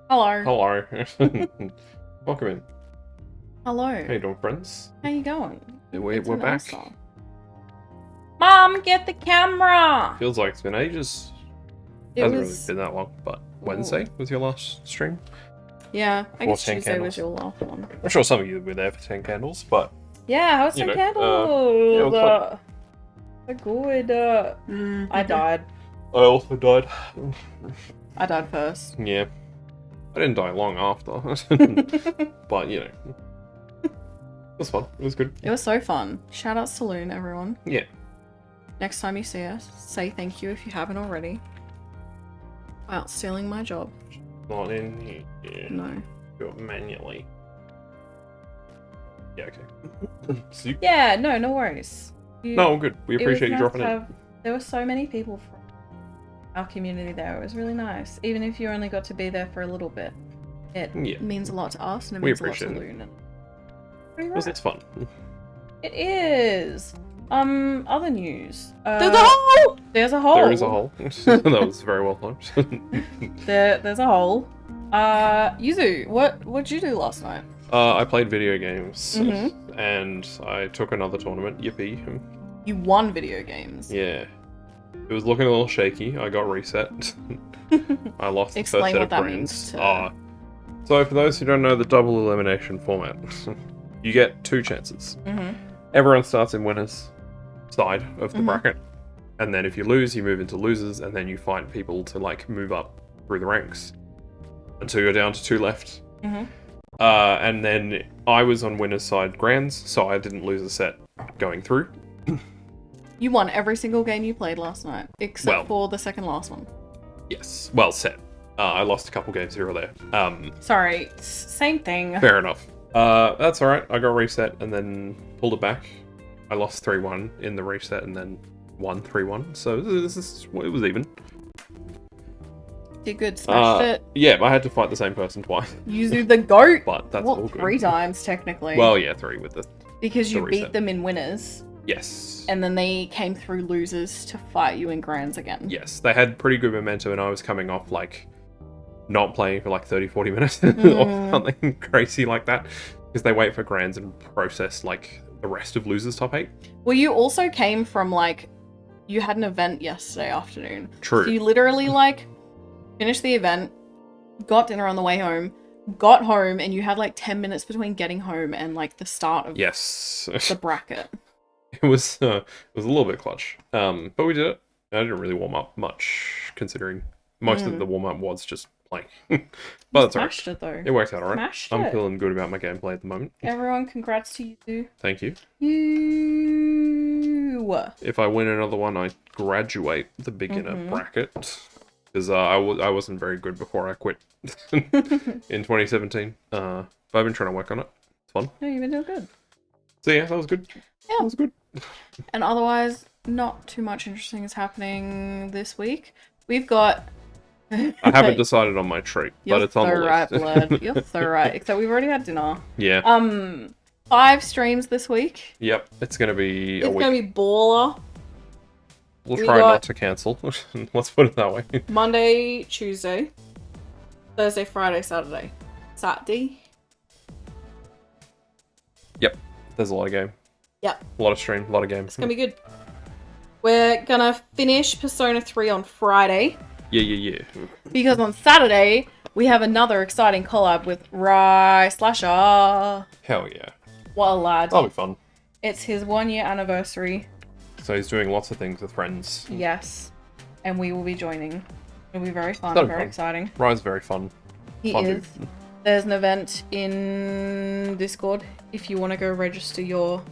Hello. Hello. Welcome in. Hello. How you doing, friends? How you going? We're back. Awesome. Mom, get the camera! Feels like it's been ages. It Hasn't was... really been that long, but Wednesday was your last stream. Yeah, I guess 10 Tuesday candles. was your last one. I'm sure some of you were there for 10 candles, but Yeah, how's You the know, candles? yeah, it was They're good. I died. I also died. I died first. Yeah. I didn't die long after. But, you know. It was fun. It was good. It was so fun. Shout out Saloon, everyone. Yeah. Next time you see us, say thank you if you haven't already. Wow, stealing my job. Not in here. Yeah. No. Do it manually. Yeah, okay. See? Yeah, no worries. No, good. We appreciate you dropping in. There were so many people our community there. It was really nice. Even if you only got to be there for a little bit. It means a lot to us and it means a lot to Loon. Because it's fun. It is. Other news. There's a hole! There's a hole. There is a hole. That was very well timed. There's a hole. Yuzu, what'd you do last night? I played video games. And I took another tournament. Yippee. You won video games. Yeah. It was looking a little shaky. I got reset. I lost the Explain first set what of that greens. means So for those who don't know the double elimination format, you get 2 chances. Everyone starts in winners side of the bracket, and then if you lose, you move into losers, and then you find people to like move up through the ranks until you're down to 2 left. And then I was on winners side grands, so I didn't lose a set going through. You won every single game you played last night, except for the second last one. Yes, well, set. I lost a couple games here or there. Sorry, same thing. Fair enough. That's alright. I got reset and then pulled it back. I lost 3-1 in the reset and then won 3-1. So it was even. Did good, smashed it. Yeah, I had to fight the same person twice. Yuzu the goat. But that's all good. 3 times technically. Well, yeah, 3 with the because you reset. beat them in winners. Yes. And then they came through losers to fight you in grands again. Yes, they had pretty good momentum and I was coming off like not playing for like 30-40 minutes or something crazy like that. Because they wait for grands and process like the rest of losers top 8. Well, you also came from like, you had an event yesterday afternoon. True. So you literally like finished the event, got dinner on the way home, got home, and you had like 10 minutes between getting home and like the start of the bracket. It was a little bit clutch. But we did it. I didn't really warm up much considering most of the warm up was just playing. But that's alright. Smashed it though. It worked out alright. Smashed I'm it. feeling good about my gameplay at the moment. Everyone, congrats to you. Thank you. You. If I win another one, I graduate the beginner bracket. Because I wasn't very good before I quit in 2017. But I've been trying to work on it. It's fun. No, you've been doing good. So yeah, that was good. Yeah. That was good. And otherwise, not too much interesting is happening this week. We've got... I haven't decided on my treat, but it's on the list. Right, blood. You're so right. Except we've already had dinner. Yeah. 5 streams this week. Yep, it's gonna be a week. It's gonna be baller. We'll try not to cancel. Let's put it that way. Monday, Tuesday, Thursday, Friday, Saturday. Saturday? Yep, there's a lot of game. Yep. A lot of stream, a lot of games. It's gonna be good. We're gonna finish Persona 3 on Friday. Yeah. Because on Saturday, we have another exciting collab with Rai Slasher. Hell yeah. What a lad. That'll be fun. It's his 1-year anniversary. So he's doing lots of things with friends. Yes. And we will be joining. It'll be very fun, That'll be very fun. exciting. Ryan's very fun. He Fun is. dude. There's an event in Discord if you want to go register your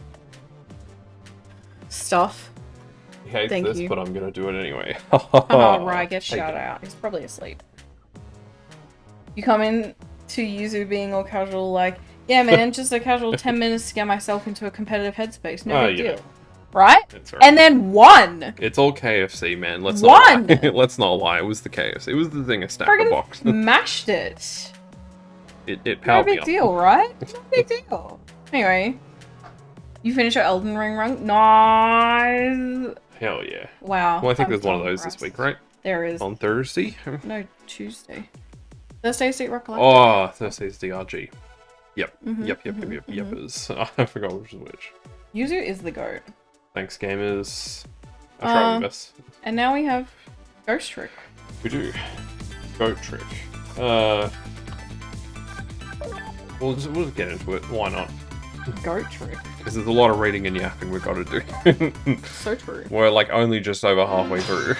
stuff. He hates Thank this, you. but I'm gonna do it anyway. Oh, Rai gets Take shout it. out. He's probably asleep. You come in to Yuzu being all casual, like, yeah, man, just a casual 10 minutes to get myself into a competitive headspace. No big deal. Right? It's all right. And then won! It's all KFC, man. Let's Won! not lie. Let's not lie. It was the KFC. It was the thing, a stack Friggin' of box. Mashed it. It No powered me big up. deal, right? No big deal. Anyway, you finish your Elden Ring run. Nice. Hell yeah. Wow. Well, I think I'm there's one of so those this impressed. week, right? There is. On Thursday? No, Tuesday. Thursday, State Rock Collective. Oh, Thursday's DRG. Yep. Mhm, Yep. mhm, Yepers. I forgot which is which. Yuzu is the GOAT. Thanks, gamers. I try my best. And now we have Ghost Trick. We do. Goat trick. We'll just get into it. Why not? Goat Trick. Because there's a lot of reading and yapping we've got to do. So true. We're like only just over halfway through.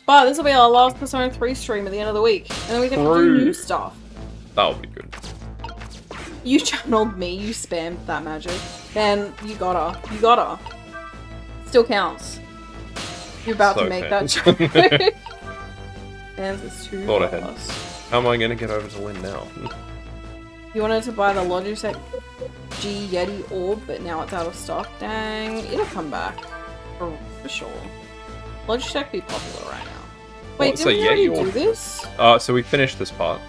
But this will be our last Persona 3 stream at the end of the week. And then we get to do True. new stuff. That'll be good. You channeled me, you spammed that magic. Then you gotta. You gotta. Still counts. You're about So to make fair. that joke. And it's too Thought ahead. fast. How am I going to get over to Lynn now? You wanted to buy the Logitech G Yeti Orb, but now it's out of stock. Dang, it'll come back. For sure. Logitech be popular right now. Wait, did we already do this? So we finished this part.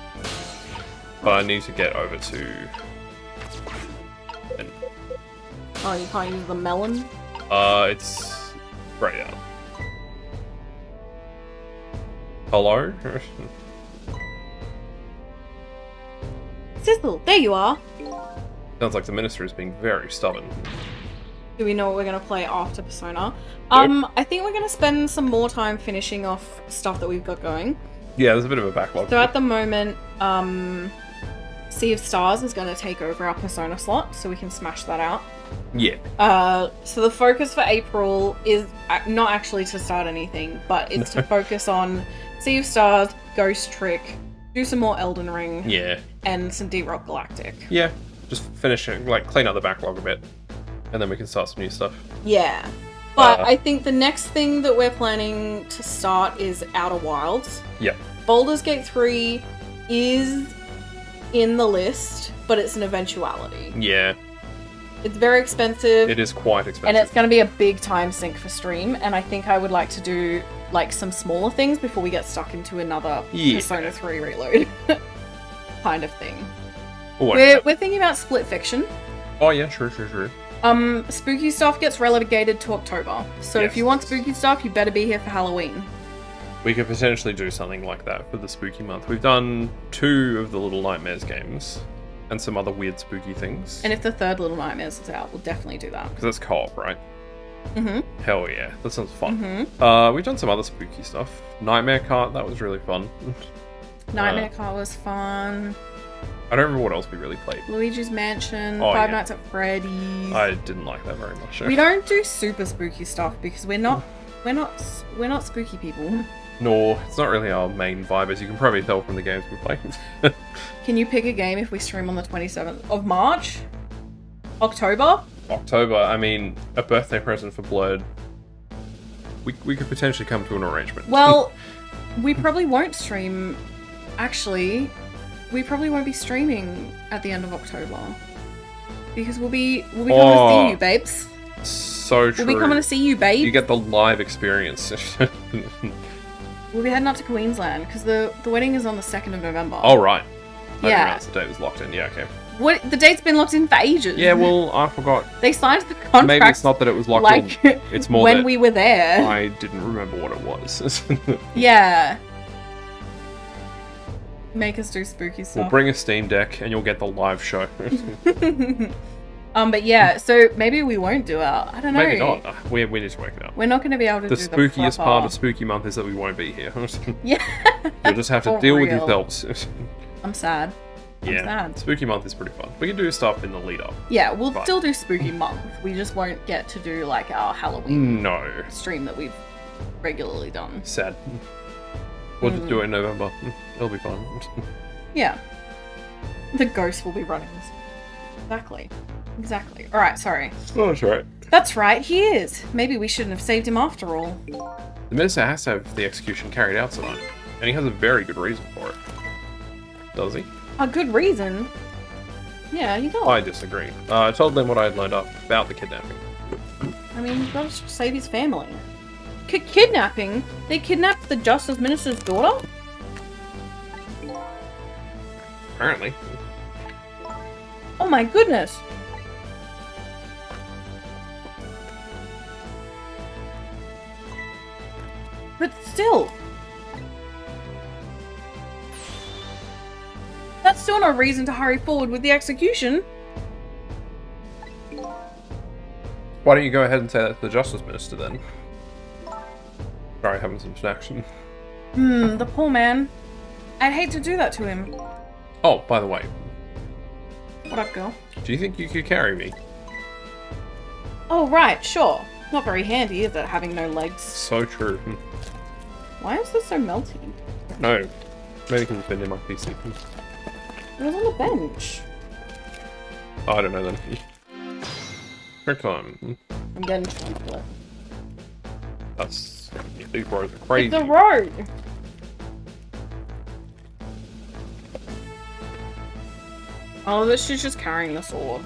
But I need to get over to... Oh, you can't use the melon? It's... right out. Hello? Sizzle, there you are! Sounds like the minister is being very stubborn. Do we know what we're going to play after Persona? I think we're going to spend some more time finishing off stuff that we've got going. Yeah, there's a bit of a backlog. So at the moment, Sea of Stars is going to take over our Persona slot, so we can smash that out. Yeah. So the focus for April is not actually to start anything, but it's to focus on Sea of Stars, Ghost Trick, do some more Elden Ring. Yeah. And some D-Rock Galactic. Yeah. Just finish it, like, clean up the backlog a bit. And then we can start some new stuff. Yeah. But I think the next thing that we're planning to start is Outer Wilds. Yeah. Baldur's Gate 3 is in the list, but it's an eventuality. Yeah. It's very expensive. It is quite expensive. And it's going to be a big time sink for stream, and I think I would like to do, like, some smaller things before we get stuck into another Persona 3 reload. kind of thing. We're thinking about Split Fiction. Oh yeah, sure. Spooky stuff gets relegated to October. So if you want spooky stuff, you better be here for Halloween. We could potentially do something like that for the spooky month. We've done 2 of the Little Nightmares games. And some other weird spooky things. And if the third Little Nightmares is out, we'll definitely do that. Because that's co-op, right? Mm-hmm. Hell yeah, that sounds fun. Mm-hmm. We've done some other spooky stuff. Nightmare Cart, that was really fun. Nightmare Cart was fun. I don't remember what else we really played. Luigi's Mansion, Five Nights at Freddy's. I didn't like that very much. We don't do super spooky stuff because we're not spooky people. No, it's not really our main vibe, as you can probably tell from the games we play. Can you pick a game if we stream on the 27th of March? October? October, I mean, a birthday present for Blurred. We could potentially come to an arrangement. Well, we probably won't stream. Actually, we probably won't be streaming at the end of October. Because we'll be coming to see you, babes. So true. We'll be coming to see you, babe. You get the live experience. We'll be heading up to Queensland because the wedding is on the 2nd of November. Oh, right. I didn't Yeah. realize the date was locked in. Yeah, okay. What? The date's been locked in for ages. Yeah, well, I forgot. They signed the contract. Maybe it's not that it was locked in. It's more when that we were there. I didn't remember what it was. Yeah. Make us do spooky stuff. We'll bring a Steam Deck and you'll get the live show. But yeah, so maybe we won't do our. I don't know. Maybe not. We need to work it out. We're not going to be able to The do spookiest proper... part of Spooky Month is that we won't be here. Yeah. You'll just have to For deal with real. yourselves. I'm sad. I'm Yeah, sad. Spooky Month is pretty fun. We can do stuff in the lead up. Yeah, we'll But- still do Spooky Month. We just won't get to do like our Halloween No. stream that we've regularly done. Sad. We'll just do it in November. It'll be fun. Yeah. The ghost will be running this. Exactly. Alright, sorry. Oh, that's right. That's right, he is. Maybe we shouldn't have saved him after all. The minister has to have the execution carried out tonight. And he has a very good reason for it. Does he? A good reason. Yeah, you got. I disagree. I told them what I had learned up about the kidnapping. I mean, you've got to save his family. Kidnapping? They kidnapped the Justice Minister's daughter? Apparently. Oh my goodness! But still... That's still no reason to hurry forward with the execution. Why don't you go ahead and say that to the Justice Minister then? Sorry, having some snacks. The poor man. I'd hate to do that to him. Oh, by the way, What up, girl? do you think you could carry me? Oh, right, sure. Not very handy, is it, having no legs? So true. Why is this so melty? No. Maybe because it's been in my PC. It was on the bench. Oh, I don't know then. Quick time. I'm getting chocolate. That's... Yeah, these bros are crazy. It's a road! Oh, this she's just carrying the sword.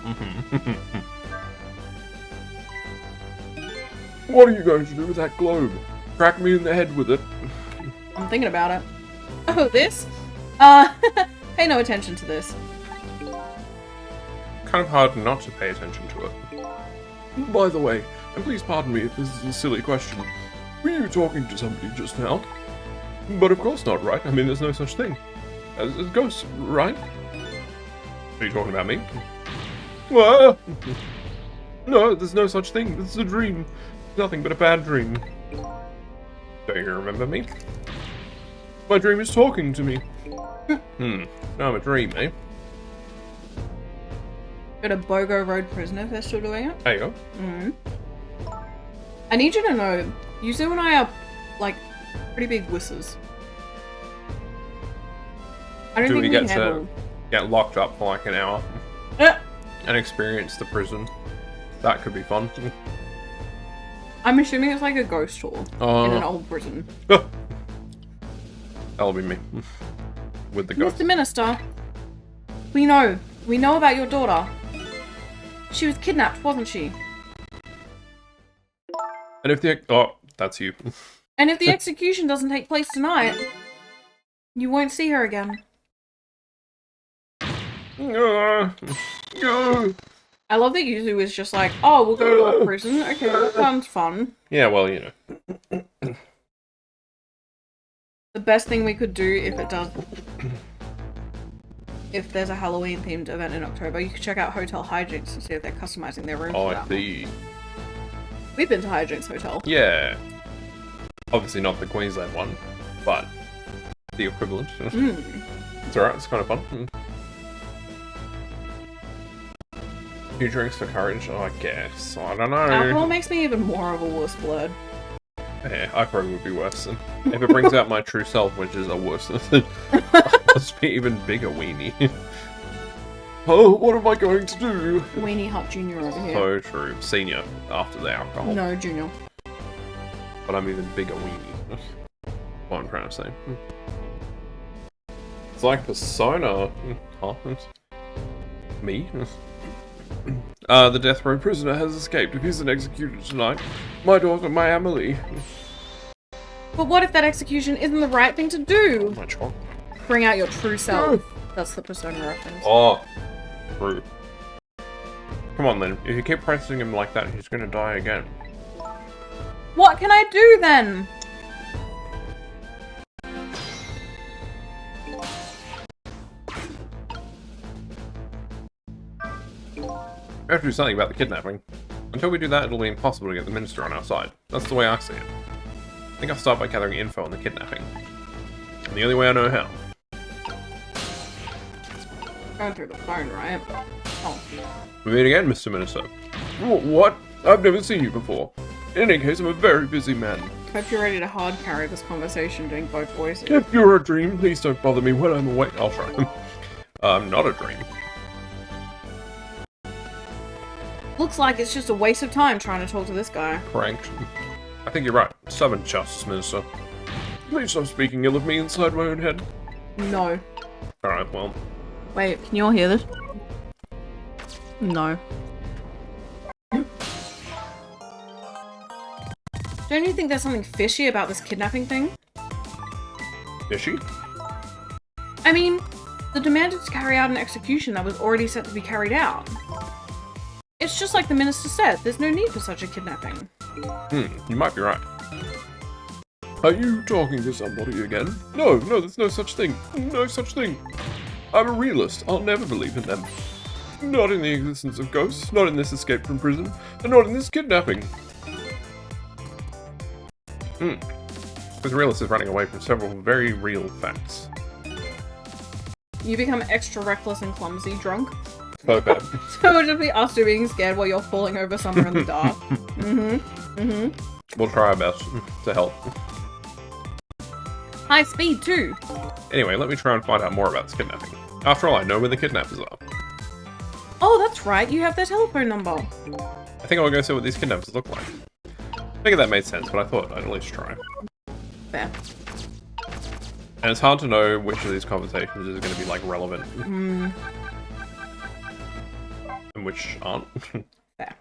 What are you going to do with that globe? Crack me in the head with it. I'm thinking about it. Oh, this? Pay no attention to this. Kind of hard not to pay attention to it. By the way, and please pardon me if this is a silly question, were you talking to somebody just now? But of course not, right? I mean, there's no such thing as ghosts, right? Are you talking about me? What? No, there's no such thing. This is a dream. Nothing but a bad dream. Don't you remember me? My dream is talking to me. Now I'm a dream, eh? Got a BOGO Road prisoner if they're still doing it. There you go. I need you to know, Yuzu and I are, like, pretty big wusses. I don't Do think we we get handle... to get locked up for like an hour and experience the prison? That could be fun. I'm assuming it's like a ghost tour in an old prison. That'll be me. With the ghost. Mr. Minister, we know about your daughter. She was kidnapped, wasn't she? And if the... Oh, that's you. And if the execution doesn't take place tonight, you won't see her again. I love that Yuzu is just like, oh, we'll go to a prison. Okay, that sounds fun. Yeah, well, you know. The best thing we could do if there's a Halloween themed event in October, you could check out Hotel Hijinks and see if they're customizing their rooms. Oh, I see. We've been to Hijinks Hotel. Yeah. Obviously not the Queensland one, but the equivalent. It's alright, it's kind of fun. Few drinks for courage, I guess. I don't know. Alcohol makes me even more of a wuss blood. Yeah, I probably would be worse. If it brings out my true self, which is a worse, must be even bigger weenie. Oh, what am I going to do? Weenie Hut Junior over here. So true. Senior, after the alcohol. No, Junior. But I'm even bigger weenie. What I'm trying to say. It's like Persona. Huh? Me? The death row prisoner has escaped. If he's an executed tonight, my daughter, my Emily. But what if that execution isn't the right thing to do? My child. Bring out your true self. That's the Persona reference. Oh, true. Come on then. If you keep pressing him like that, he's gonna die again. What can I do then? We have to do something about the kidnapping. Until we do that, it'll be impossible to get the minister on our side. That's the way I see it. I think I'll start by gathering info on the kidnapping. And the only way I know how. Going through the phone, right? Oh. We meet again, Mr. Minister. What? I've never seen you before. In any case, I'm a very busy man. Hope you're ready to hard carry this conversation doing both voices. If you're a dream, please don't bother me when I'm awake. I'll try. I'm not a dream. Looks like it's just a waste of time trying to talk to this guy. Cranked. I think you're right. Stubborn Justice Minister. Please stop speaking ill of me inside my own head. No. Alright, well. Wait, can you all hear this? No. Don't you think there's something fishy about this kidnapping thing? Fishy? I mean, the demanded to carry out an execution that was already set to be carried out. It's just like the minister said, there's no need for such a kidnapping. You might be right. Are you talking to somebody again? No, there's no such thing. No such thing. I'm a realist. I'll never believe in them. Not in the existence of ghosts, not in this escape from prison, and not in this kidnapping. This realist is running away from several very real facts. You become extra reckless and clumsy drunk. So bad. So it'll just be us two being scared while you're falling over somewhere in the dark. We'll try our best to help. High speed too. Anyway, let me try and find out more about this kidnapping. After all, I know where the kidnappers are. Oh, that's right. You have their telephone number. I think I'll go see what these kidnappers look like. I figured that made sense, but I thought I'd at least try. Fair. And it's hard to know which of these conversations is going to be, like, relevant. And which aren't. Fair.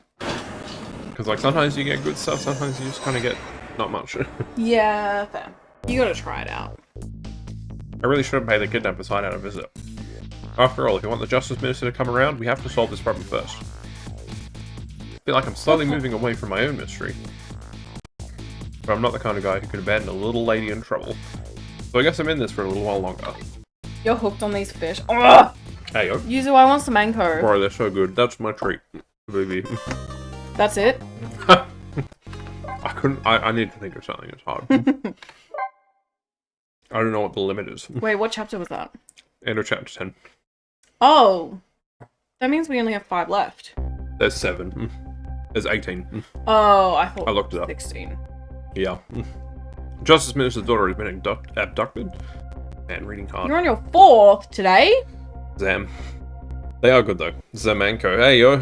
Because, like, sometimes you get good stuff, sometimes you just kind of get not much. Yeah, fair. You gotta try it out. I really shouldn't pay the kidnappers hideout a visit. After all, if you want the Justice Minister to come around, we have to solve this problem first. I feel like I'm slowly moving away from my own mystery. But I'm not the kind of guy who could abandon a little lady in trouble. So I guess I'm in this for a little while longer. You're hooked on these fish. Ugh! Hey yo. Yuzu, I want some anko. Bro, they're so good. That's my treat, baby. That's it? I need to think of something that's hard. I don't know what the limit is. Wait, what chapter was that? End of chapter 10. Oh! That means we only have 5 left. There's 7. There's 18. Oh, I thought I looked it up. 16. Yeah. Justice Minister's daughter has been abducted. And reading hard. You're on your 4th today? Zam. They are good though. Zamanko. Hey yo.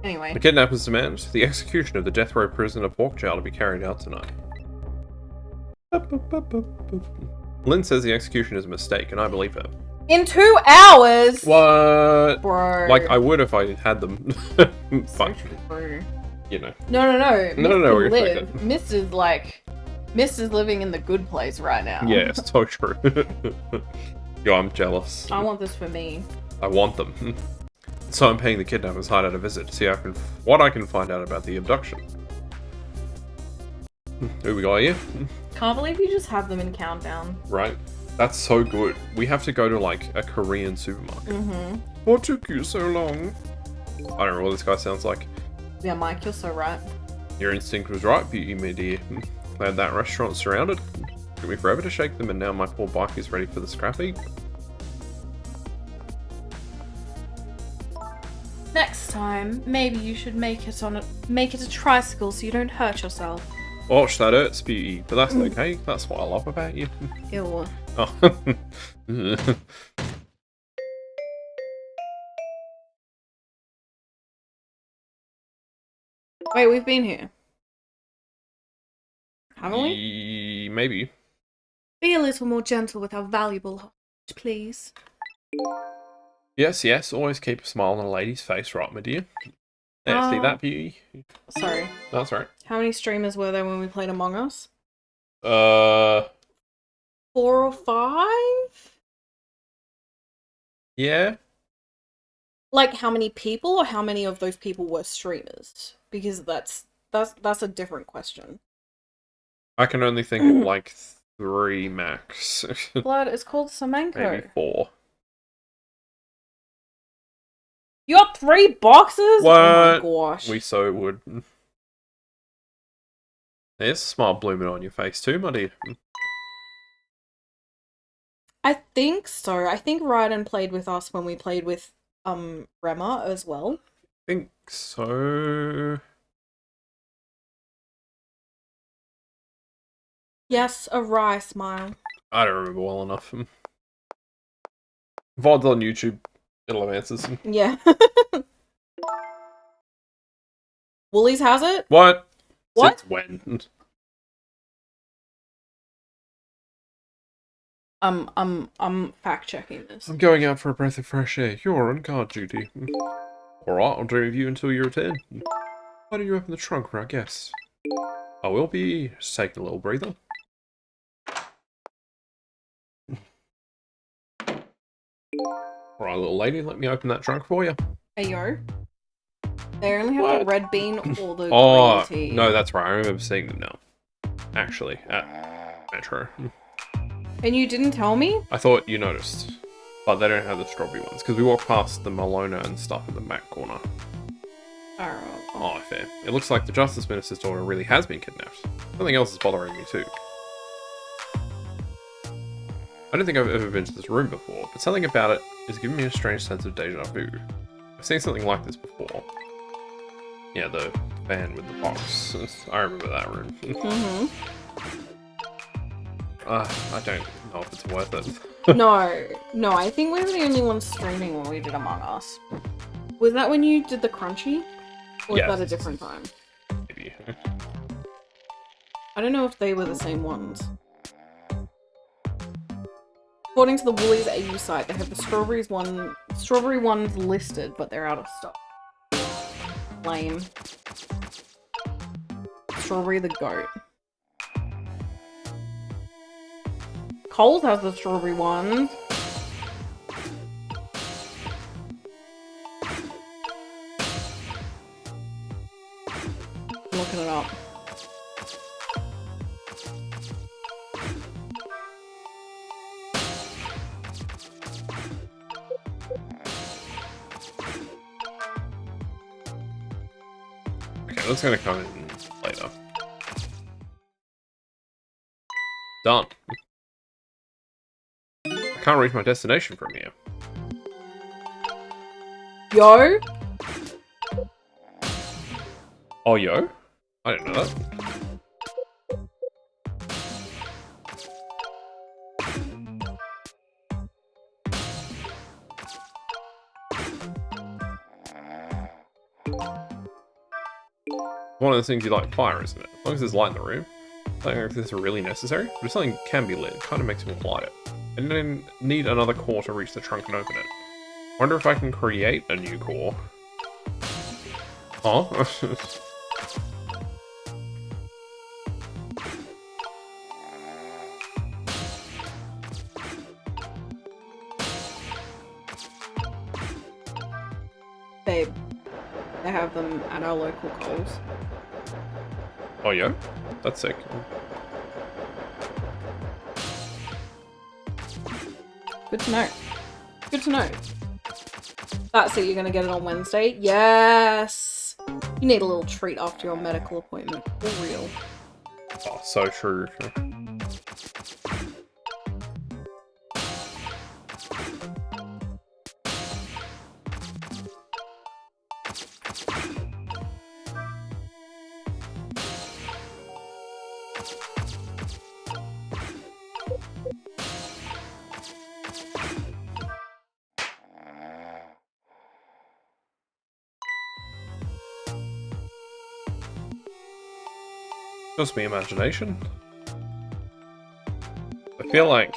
Anyway. The kidnappers demand the execution of the death row prisoner Porkchow to be carried out tonight. Lynn says the execution is a mistake, and I believe her. In 2 hours? What? Bro. Like, I would if I had them. But, True. you know. No. No, we're live. Mr.'s living in the good place right now. Yeah, it's so true. Yo, I'm jealous. I want this for me. I want them. So I'm paying the kidnappers hideout a visit to see what I can find out about the abduction. Who we got here? Can't believe you just have them in countdown. Right. That's so good. We have to go to, like, a Korean supermarket. Mm-hmm. What took you so long? I don't know what this guy sounds like. Yeah, Mike, you're so right. Your instinct was right, beauty, my dear. Glad that restaurant's surrounded. Took me forever to shake them, and now my poor bike is ready for the scrap heap. Next time, maybe you should make it a tricycle so you don't hurt yourself. Gosh, that hurts, beauty, but that's okay. That's what I love about you. Ew. Oh. Wait, we've been here. Haven't we? Maybe. Be a little more gentle with our valuable hostage, please. Yes, always keep a smile on a lady's face, right, my dear? Yeah, see that, beauty? Sorry. That's right. How many streamers were there when we played Among Us? 4 or 5? Yeah. Like, how many people, or how many of those people were streamers? Because that's a different question. I can only think of, like, 3 max. Blood, it's called Semenko. Maybe 4. You got 3 boxes? What? Oh my gosh. We so would. There's a smile blooming on your face too, my dear. I think so. I think Ryden played with us when we played with Rema as well. I think so. Yes, a wry smile. I don't remember well enough. VOD's on YouTube. It'll have answers. Yeah. Woolies has it? What? What? Since when? I'm fact checking this. I'm going out for a breath of fresh air. You're on guard duty. Alright, I'll dream of you until you return. Why don't you open the trunk for our guests? I will be. Just take a little breather. Alright, little lady, let me open that trunk for you. Hey, yo. They only have the red bean or the green tea. No, that's right. I remember seeing them now. Actually, at Metro. And you didn't tell me? I thought you noticed. But they don't have the strawberry ones, because we walked past the Malona and stuff in the back corner. Alright. Oh, fair. It looks like the Justice Minister's daughter really has been kidnapped. Something else is bothering me too. I don't think I've ever been to this room before, but something about it is giving me a strange sense of deja vu. I've seen something like this before. Yeah, the van with the box. I remember that room. Mm-hmm. I don't know if it's worth it. No, I think we were the only ones streaming when we did Among Us. Was that when you did the crunchy? Or was that a different time? Maybe. I don't know if they were the same ones. According to the Woolies AU site, they have the strawberry ones listed, but they're out of stock. Lame. Strawberry the goat. Coles has the strawberry ones. I'm looking it up. Okay, that's gonna come in later. Done. I can't reach my destination from here. Yo? Oh, yo? I didn't know that. One of the things you light fire, isn't it? As long as there's light in the room. I don't know if this is really necessary, but if something can be lit, it kind of makes me light it. And then need another core to reach the trunk and open it. Wonder if I can create a new core. Huh? Babe, they have them at our local Coles. Oh, yeah? That's sick. Good to know. Good to know. That's it, you're gonna get it on Wednesday? Yes! You need a little treat after your medical appointment. For real. Oh, so true. Just me imagination. I feel like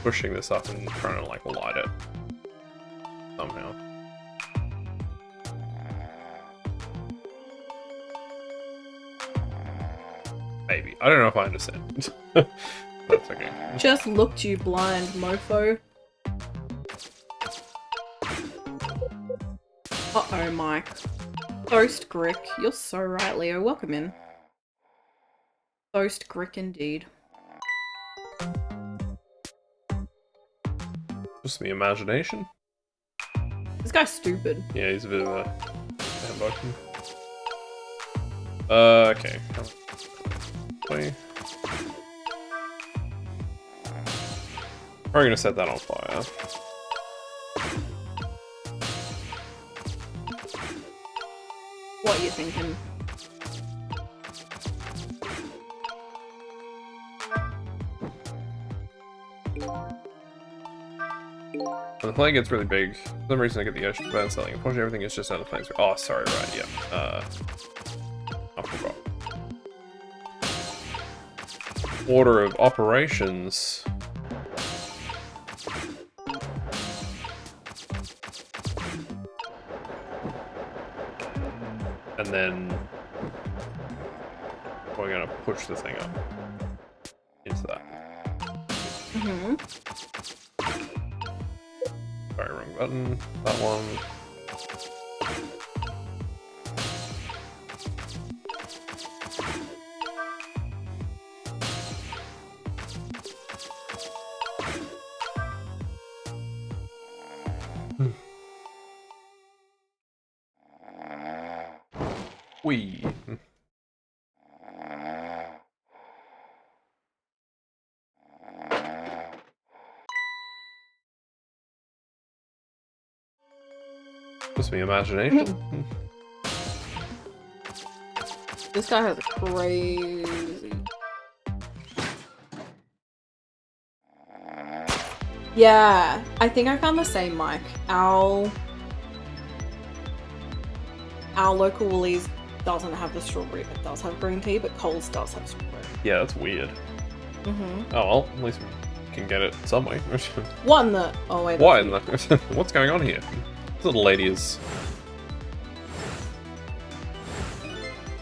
pushing this up and trying to like light it somehow. Maybe. I don't know if I understand. That's okay. Just looked you blind, mofo. Uh-oh, Mike. Toast Grick. You're so right, Leo. Welcome in. Toast Grick indeed. Just me imagination. This guy's stupid. Yeah, he's a bit of a handbucken. Okay. Play. Probably gonna set that on fire. What are you thinking? When the flame gets really big, for some reason I get the urge to burn something. Unfortunately, everything is just out of the flames. Oh, sorry, right, yeah. I forgot. Order of operations. And then we're gonna push the thing up into that. Mm-hmm. Sorry, wrong button. That one. Wee. Just me imagination. This guy has a crazy... Yeah, I think I found the same mic. Our local Woolies doesn't have the strawberry, it does have green tea, but Coles does have strawberry. Yeah, that's weird. Mm-hmm. Oh well, at least we can get it some way. What in the... Oh wait. What in the... What's going on here? This little lady is...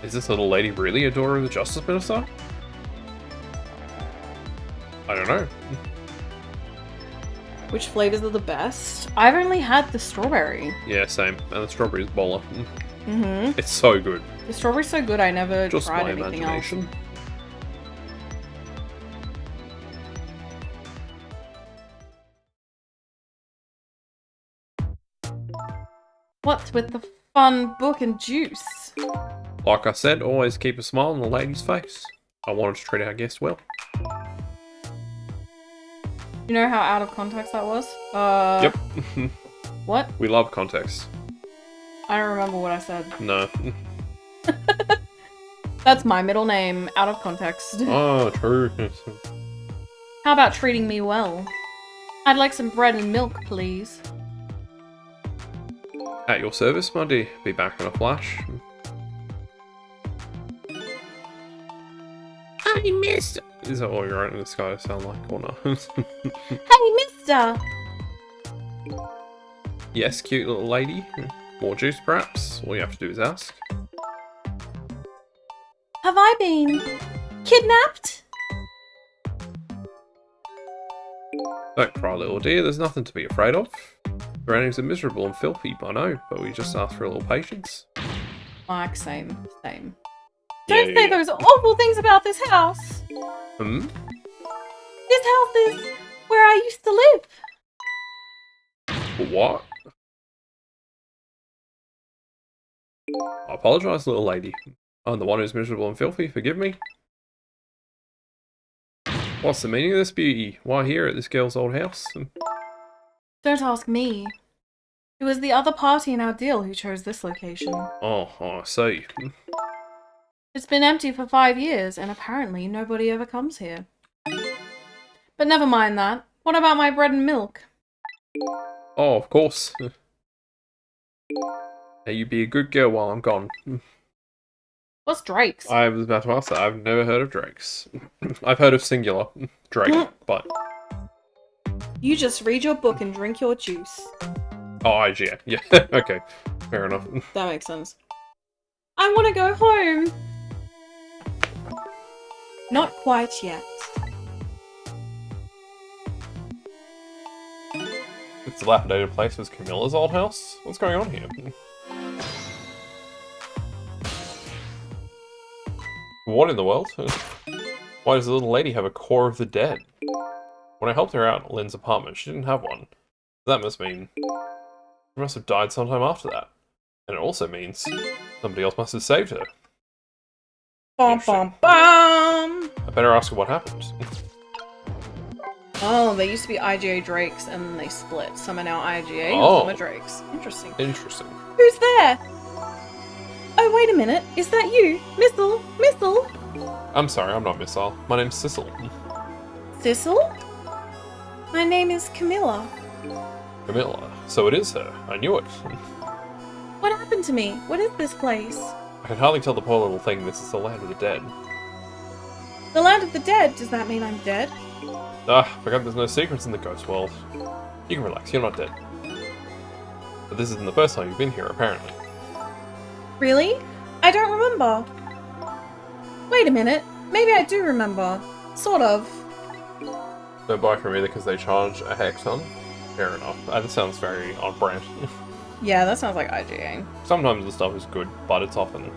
Is this little lady really a daughter of the Justice Minister? I don't know. Which flavors are the best? I've only had the strawberry. Yeah, same. And the strawberry is baller. Mm-hmm. It's so good. The strawberry's so good, I never Just tried my anything imagination. else. What's with the fun book and juice? Like I said, always keep a smile on the lady's face. I wanted to treat our guest well. You know how out of context that was? Yep. What? We love context. I don't remember what I said. No. That's my middle name, out of context. Oh, true. How about treating me well? I'd like some bread and milk, please. At your service, my dear. Be back in a flash. Hi, mister. Is that all you're writing this guy sound like, or not? Hey, mister! Yes, cute little lady. More juice, perhaps? All you have to do is ask. Have I been kidnapped? Don't cry, little dear. There's nothing to be afraid of. Surroundings are miserable and filthy, I know, but we just ask for a little patience. Like, same. Yeah, Don't say those awful things about this house. Hmm? This house is where I used to live. What? I apologise, little lady. I'm the one who's miserable and filthy, forgive me. What's the meaning of this beauty? Why here at this girl's old house? Don't ask me. It was the other party in our deal who chose this location. Oh, I see. It's been empty for 5 years, and apparently nobody ever comes here. But never mind that. What about my bread and milk? Oh, of course. Hey, you be a good girl while I'm gone. What's Drake's? I was about to ask that. I've never heard of Drake's. I've heard of singular Drake, but... You just read your book and drink your juice. Oh, IGN. Yeah, okay. Fair enough. That makes sense. I want to go home! Not quite yet. This dilapidated place was Camilla's old house? What's going on here? What in the world? Why does the little lady have a core of the dead? When I helped her out at Lynn's apartment, she didn't have one. That must mean she must have died sometime after that. And it also means somebody else must have saved her. Bum bum bum! I better ask her what happened. Oh, they used to be IGA Drakes and then they split. Some are now IGA and some are Drakes. Interesting. Interesting. Who's there? Oh, wait a minute. Is that you? Missile? Missile? I'm sorry, I'm not Missile. My name's Sissel. Sissel? My name is Camilla. Camilla. So it is her. I knew it. What happened to me? What is this place? I can hardly tell the poor little thing this is the land of the dead. The land of the dead? Does that mean I'm dead? Ah, forgot there's no secrets in the ghost world. You can relax, you're not dead. But this isn't the first time you've been here, apparently. Really? I don't remember. Wait a minute. Maybe I do remember. Sort of. Don't buy from either because they charge a hex ton. Fair enough. That sounds very on brand. Yeah, that sounds like IGA. Sometimes the stuff is good, but it's often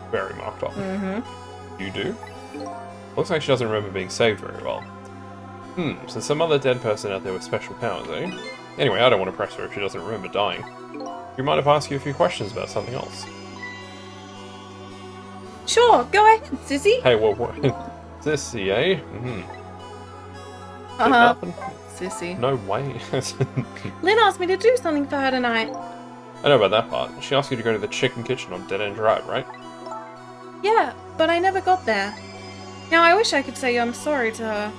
very marked up. Mm-hmm. You do? Looks like she doesn't remember being saved very well. So some other dead person out there with special powers, eh? Anyway, I don't want to press her if she doesn't remember dying. Do you mind if I ask you a few questions about something else? Sure, go ahead, sissy. Hey, whoa. Sissy, eh? Sissy. No way. Lynn asked me to do something for her tonight. I know about that part. She asked you to go to the chicken kitchen on Dead End Drive, right? Yeah, but I never got there. Now I wish I could say I'm sorry to her.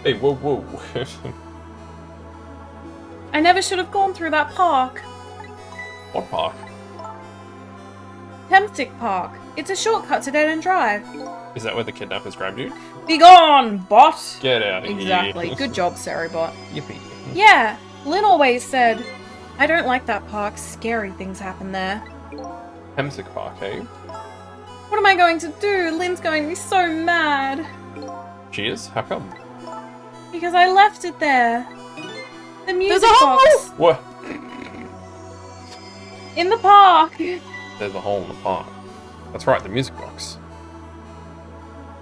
Hey, whoa. I never should have gone through that park. What park? Temstick Park. It's a shortcut to Dead End Drive. Is that where the kidnappers grabbed you? Be gone, bot! Get out of here. Exactly. Good job, Ceribot. Yippee. Yeah, Lynn always said, I don't like that park. Scary things happen there. Temstick Park, eh? What am I going to do? Lynn's going to be so mad. She is? How come? Because I left it there. The music box. What? In the park. There's a hole in the park. That's right, the music box.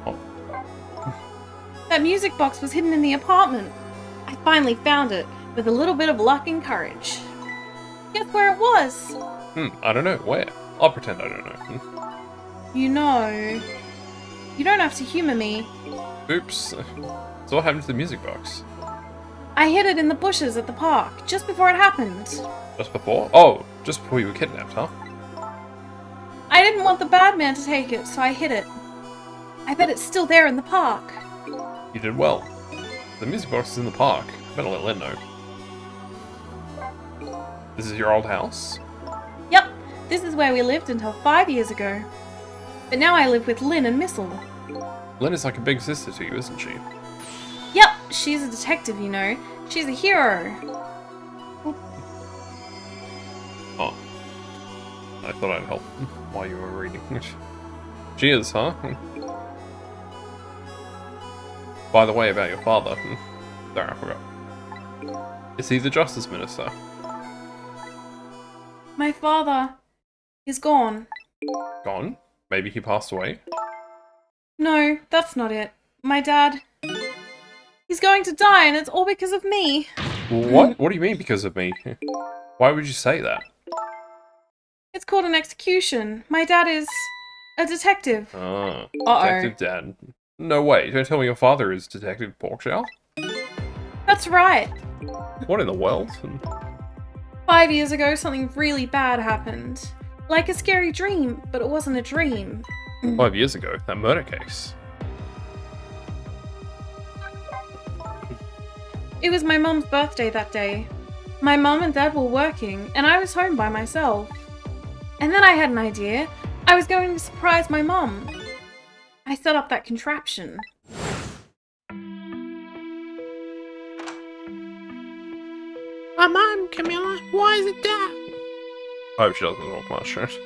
Oh. That music box was hidden in the apartment. I finally found it, with a little bit of luck and courage. Guess where it was? I don't know. Where? I'll pretend I don't know. You know. You don't have to humor me. Oops. So what happened to the music box? I hid it in the bushes at the park, just before it happened. Just before? Oh, just before you were kidnapped, huh? I didn't want the bad man to take it, so I hid it. I bet it's still there in the park. You did well. The music box is in the park. Better let Lynn know. This is your old house? Yep, this is where we lived until 5 years ago. But now I live with Lynn and Missile. Lynn is like a big sister to you, isn't she? Yep, she's a detective, you know. She's a hero. Oh. I thought I'd help while you were reading. She is, huh? By the way, about your father. Sorry, I forgot. Is he the Justice Minister? My father is gone. Gone? Maybe he passed away? No, that's not it. My dad... He's going to die, and it's all because of me. What? What do you mean because of me? Why would you say that? It's called an execution. My dad is... a detective. Oh, Detective Dad. No way, don't tell me your father is Detective Porkshell? That's right. What in the world? 5 years ago, something really bad happened. Like a scary dream, but it wasn't a dream. 5 years ago, that murder case. It was my mum's birthday that day. My mum and dad were working, and I was home by myself. And then I had an idea. I was going to surprise my mum. I set up that contraption. Mom, Camilla, why is it dark? I hope she doesn't talk much, right?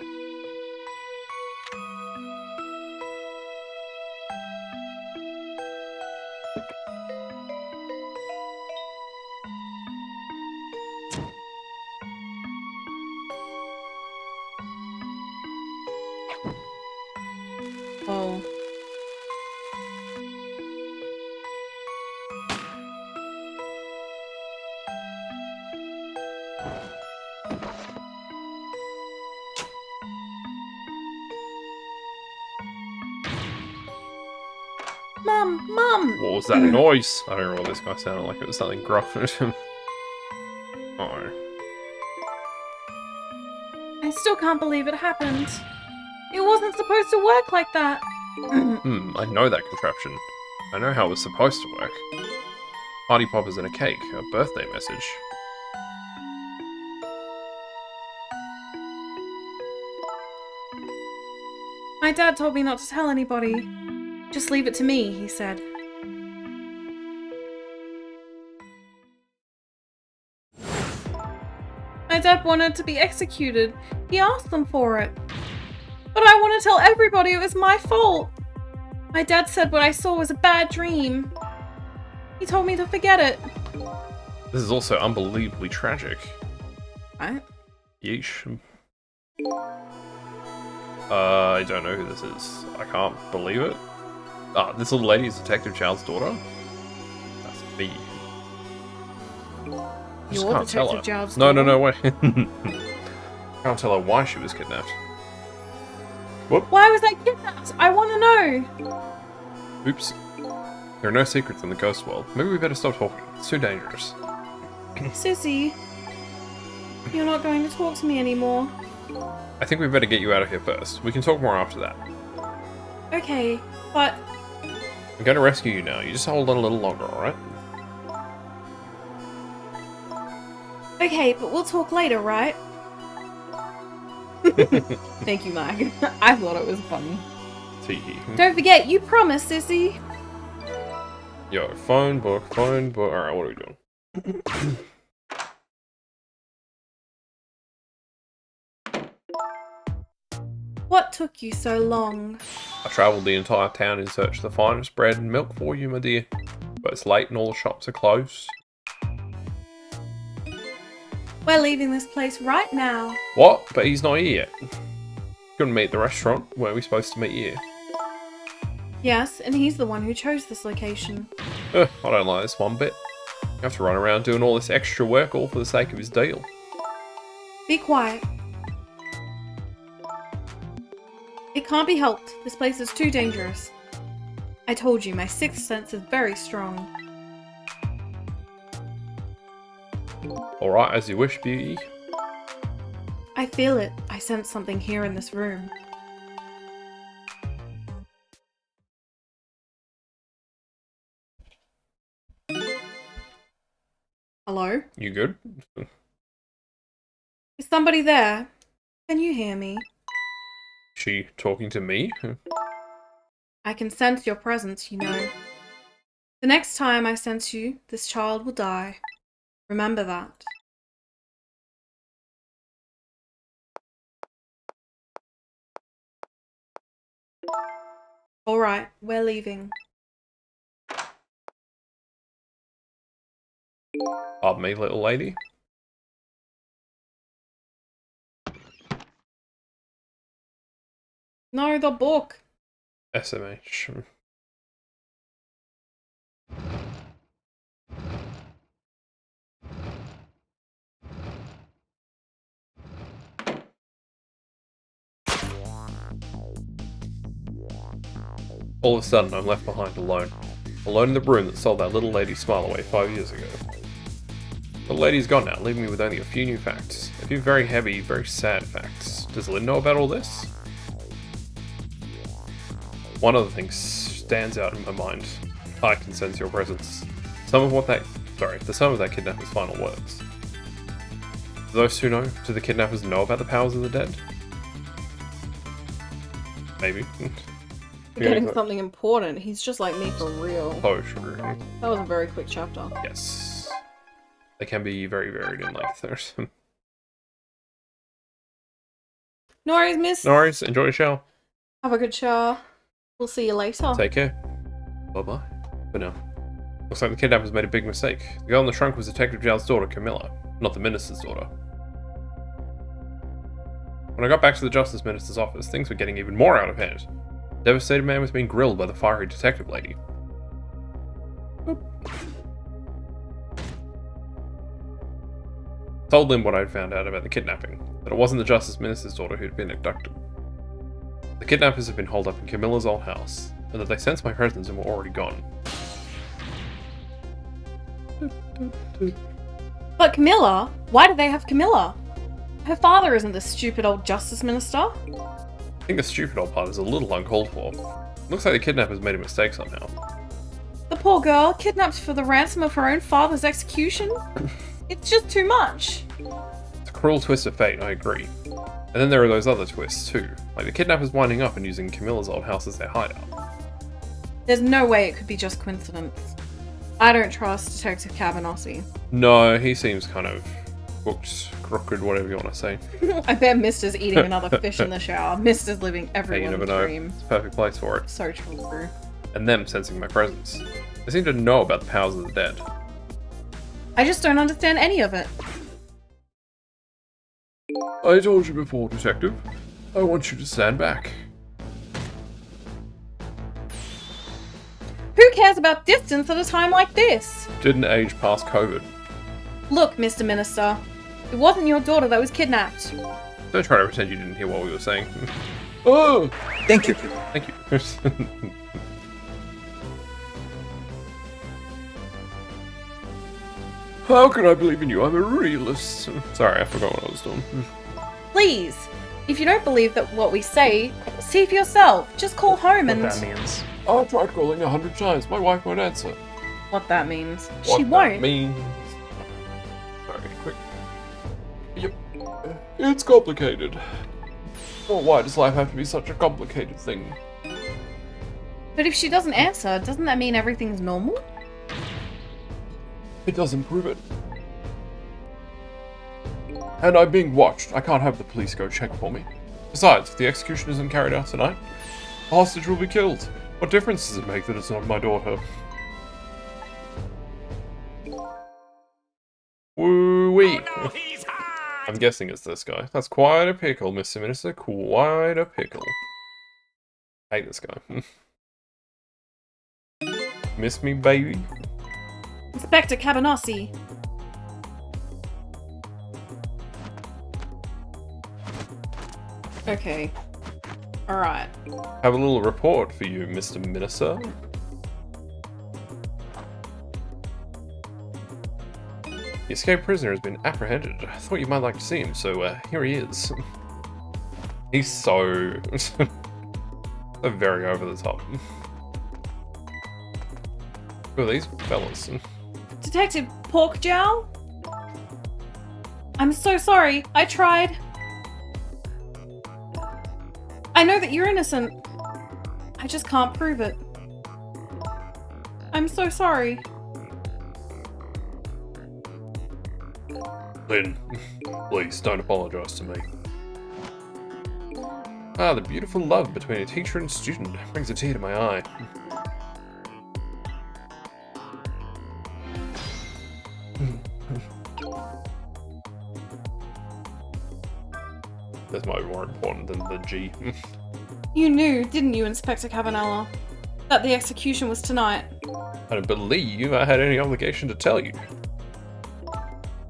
Oh. Mum! What was that noise? I don't know what this guy sounded like. It was something gruff. Uh-oh. I still can't believe it happened. It wasn't supposed to work like that. I know that contraption. I know how it was supposed to work. Party poppers and a cake, a birthday message. My dad told me not to tell anybody. Just leave it to me, he said. My dad wanted to be executed. He asked them for it. But I want to tell everybody it was my fault. My dad said what I saw was a bad dream. He told me to forget it. This is also unbelievably tragic. Right? Yeesh. I don't know who this is. I can't believe it. Ah, this little lady is Detective Chow's daughter? That's me. I just You're can't tell her. Detective Chow's No, daughter? wait. Can't tell her why she was kidnapped. Whoop. Why was I kidnapped? I want to know. Oops. There are no secrets in the ghost world. Maybe we better stop talking. It's too dangerous. Sissy, you're not going to talk to me anymore. I think we better get you out of here first. We can talk more after that. Okay, but... I'm going to rescue you now. You just hold on a little longer, alright? Okay, but we'll talk later, right? Thank you, Mike. I thought it was funny. Tee-hee. Don't forget, you promised, Sissy. Yo, phone book. Alright, what are we doing? What took you so long? I travelled the entire town in search of the finest bread and milk for you, my dear. But it's late and all the shops are closed. We're leaving this place right now. What? But he's not here yet. Couldn't meet at the restaurant. Where are we supposed to meet here? Yes, and he's the one who chose this location. I don't like this one bit. You have to run around doing all this extra work all for the sake of his deal. Be quiet. It can't be helped. This place is too dangerous. I told you, my sixth sense is very strong. Alright, as you wish, beauty. I feel it. I sense something here in this room. Hello? You good? Is somebody there? Can you hear me? She talking to me? I can sense your presence, you know. The next time I sense you, this child will die. Remember that. Alright, we're leaving. Pardon me, little lady. No, the book. SMH. All of a sudden, I'm left behind alone. Alone in the room that sold that little lady smile away 5 years ago. The lady's gone now, leaving me with only a few new facts. A few very heavy, very sad facts. Does Lynn know about all this? One other thing stands out in my mind. I can sense your presence. The sum of that kidnapper's final words. Do those who know, do the kidnappers know about the powers of the dead? Maybe. Forgetting something important. He's just like me for real. Oh, sure. That was a very quick chapter. Yes. They can be very varied in length. No worries, miss. No worries. Enjoy your shower. Have a good shower. We'll see you later. Take care. Bye-bye. For now. Looks like the kidnappers made a big mistake. The girl in the trunk was Detective Zhao's daughter, Camilla, not the minister's daughter. When I got back to the Justice Minister's office, things were getting even more out of hand. The devastated man was being grilled by the fiery detective lady. Boop. Told Lynn what I'd found out about the kidnapping, that it wasn't the Justice Minister's daughter who'd been abducted. The kidnappers had been holed up in Camilla's old house, and that they sensed my presence and were already gone. But Camilla? Why do they have Camilla? Her father isn't the stupid old Justice Minister. I think the stupid old part is a little uncalled for. Looks like the kidnappers made a mistake somehow. The poor girl, kidnapped for the ransom of her own father's execution? It's just too much. It's a cruel twist of fate, I agree. And then there are those other twists too, like the kidnappers winding up and using Camilla's old house as their hideout. There's no way it could be just coincidence. I don't trust Detective Cabanossi. No, he seems kind of booked, crooked, whatever you want to say. I bet Mister's eating another fish in the shower. Mister's living everyone's dream. It's a perfect place for it. So true. And them sensing my presence. They seem to know about the powers of the dead. I just don't understand any of it. I told you before, Detective. I want you to stand back. Who cares about distance at a time like this? Didn't age past COVID. Look, Mr. Minister. It wasn't your daughter that was kidnapped. Don't try to pretend you didn't hear what we were saying. Oh! Thank you. Thank you. How can I believe in you? I'm a realist. Sorry, I forgot what I was doing. Please, if you don't believe that what we say, see for yourself. Just call home and... What that means. I've tried calling 100 times. My wife won't answer. What that means. What She that won't. means. Sorry, quick. Yep. It's complicated. Well, why does life have to be such a complicated thing? But if she doesn't answer, doesn't that mean everything's normal? It doesn't prove it. And I'm being watched. I can't have the police go check for me. Besides, if the execution isn't carried out tonight, the hostage will be killed. What difference does it make that it's not my daughter? Woo-wee. Oh, no, I'm guessing it's this guy. That's quite a pickle, Mr. Minister. Quite a pickle. I hate this guy. Miss me, baby? Inspector Cabanossi. Okay. Alright. Have a little report for you, Mr. Minister. The escaped prisoner has been apprehended. I thought you might like to see him, so here he is. He's so... so very over the top. Who are these fellas? Detective Porkjowl? I'm so sorry. I tried. I know that you're innocent. I just can't prove it. I'm so sorry. Lynn, please don't apologize to me. Ah, the beautiful love between a teacher and student brings a tear to my eye. This might be more important than the G. You knew, didn't you, Inspector Cavanella, that the execution was tonight? I don't believe I had any obligation to tell you.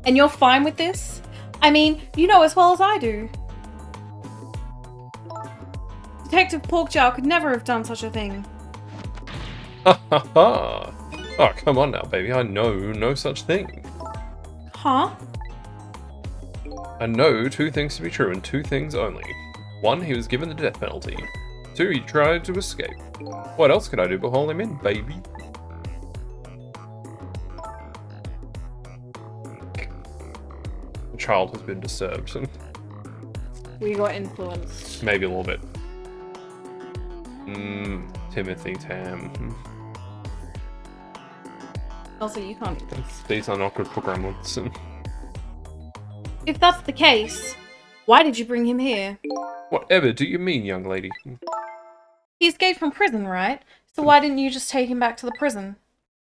And you're fine with this? I mean, you know as well as I do. Detective Porkjowl could never have done such a thing. Ha ha ha! Oh, come on now, baby. I know no such thing. Huh? I know two things to be true and two things only. One, he was given the death penalty. Two, he tried to escape. What else could I do but haul him in, baby? The child has been disturbed. We got influenced. Maybe a little bit. Timothy Tam. Also, you can't. These are not good for gremlins. If that's the case, why did you bring him here? Whatever do you mean, young lady? He escaped from prison, right? So why didn't you just take him back to the prison?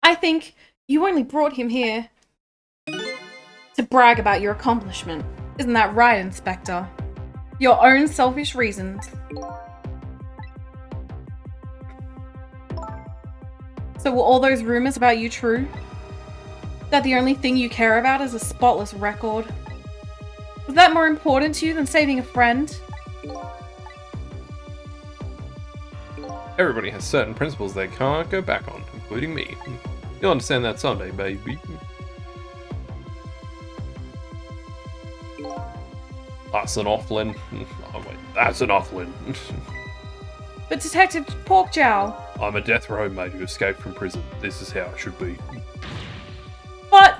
I think you only brought him here to brag about your accomplishment. Isn't that right, Inspector? Your own selfish reasons. So were all those rumors about you true? That the only thing you care about is a spotless record? Was that more important to you than saving a friend? Everybody has certain principles they can't go back on, including me. You'll understand that someday, baby. That's an Offlin. Oh wait, that's an Offlin. But Detective Porkjowl... I'm a death row mate who escaped from prison. This is how it should be. But...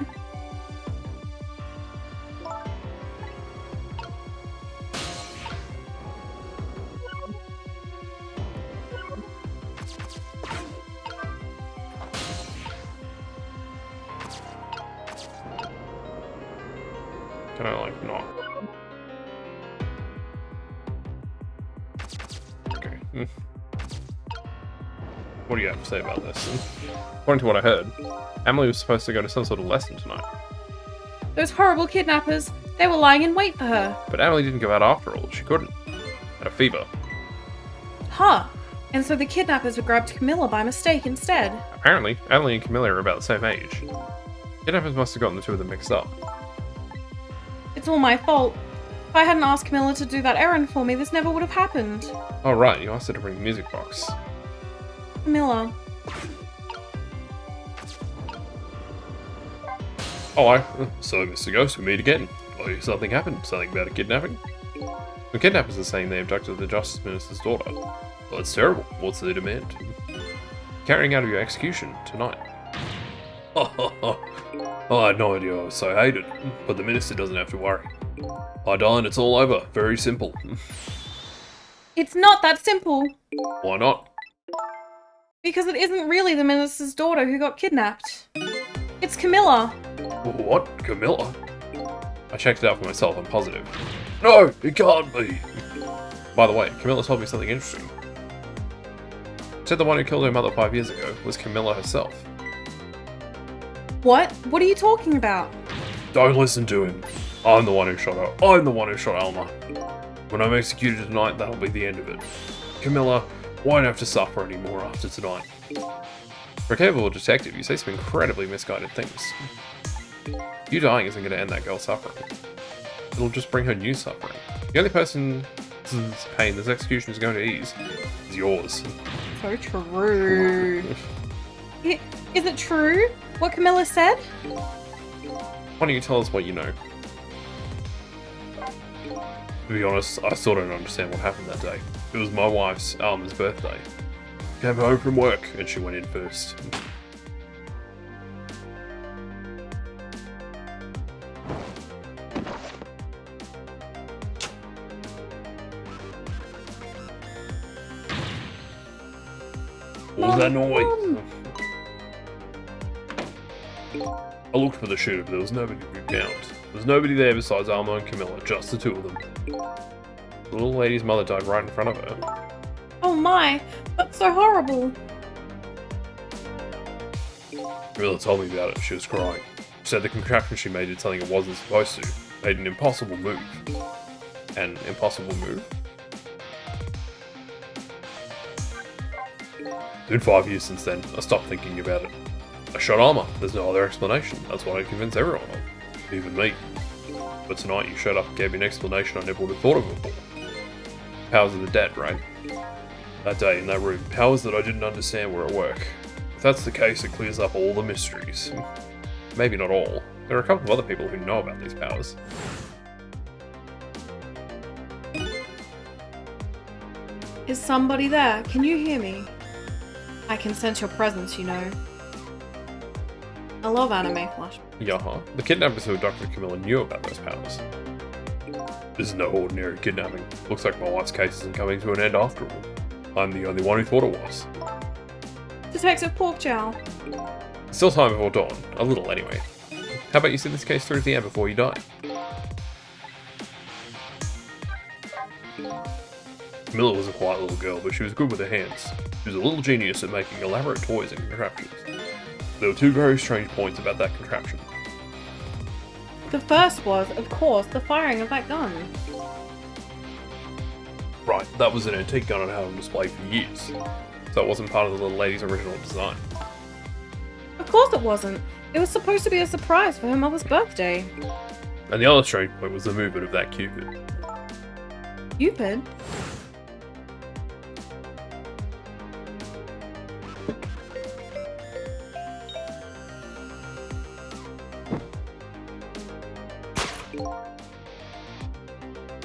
Can I, like, not? Okay. What do you have to say about this? According to what I heard, Emily was supposed to go to some sort of lesson tonight. Those horrible kidnappers, they were lying in wait for her. But Emily didn't go out after all. She couldn't. Had a fever. Huh. And so the kidnappers had grabbed Camilla by mistake instead. Apparently, Emily and Camilla are about the same age. Kidnappers must have gotten the two of them mixed up. It's all my fault. If I hadn't asked Camilla to do that errand for me, this never would have happened. Oh right, you asked her to bring the music box. Camilla. Oh, so Mr. Ghost, we meet again. Oh, something happened. Something about a kidnapping? The kidnappers are saying they abducted the Justice Minister's daughter. Well, that's terrible. What's their demand? Carrying out of your execution tonight. Oh, I had no idea I was so hated, but the Minister doesn't have to worry. I die and it's all over. Very simple. It's not that simple. Why not? Because it isn't really the Minister's daughter who got kidnapped. It's Camilla. What? Camilla? I checked it out for myself, I'm positive. No, it can't be! By the way, Camilla told me something interesting. She said the one who killed her mother 5 years ago was Camilla herself. What? What are you talking about? Don't listen to him. I'm the one who shot her. I'm the one who shot Alma. When I'm executed tonight, that'll be the end of it. Camilla won't have to suffer anymore after tonight. For a capable detective, you say some incredibly misguided things. You dying isn't going to end that girl's suffering. It'll just bring her new suffering. The only person's pain this execution is going to ease is yours. So true. Is it true what Camilla said? Why don't you tell us what you know? To be honest, I still don't understand what happened that day. It was my wife's, Alma's birthday. Came home from work and she went in first. What was that noise? I looked for the shooter, but there was nobody to be found. There was nobody there besides Alma and Camilla, just the two of them. The little lady's mother died right in front of her. Oh my, that's so horrible. Camilla told me about it. She was crying. She said the contraption she made did something it wasn't supposed to. Made an impossible move. An impossible move? It's been 5 years since then. I stopped thinking about it. I shot Alma. There's no other explanation. That's what I convinced everyone of. Even me. But tonight you showed up and gave me an explanation I never would have thought of before. Powers of the dead, right? That day in that room, powers that I didn't understand were at work. If that's the case, it clears up all the mysteries. Maybe not all. There are a couple of other people who know about these powers. Is somebody there? Can you hear me? I can sense your presence, you know. I love anime flashbacks. Yeah, the kidnappers who abducted Camilla knew about those powers. This is no ordinary kidnapping. Looks like my wife's case isn't coming to an end after all. I'm the only one who thought it was. Detective Porkchow. Still time before dawn. A little, anyway. How about you see this case through to the end before you die? Camilla was a quiet little girl, but she was good with her hands. She was a little genius at making elaborate toys and contraptions. There were two very strange points about that contraption. The first was, of course, the firing of that gun. Right, that was an antique gun I had on display for years. So it wasn't part of the little lady's original design. Of course it wasn't. It was supposed to be a surprise for her mother's birthday. And the other strange point was the movement of that Cupid. Cupid?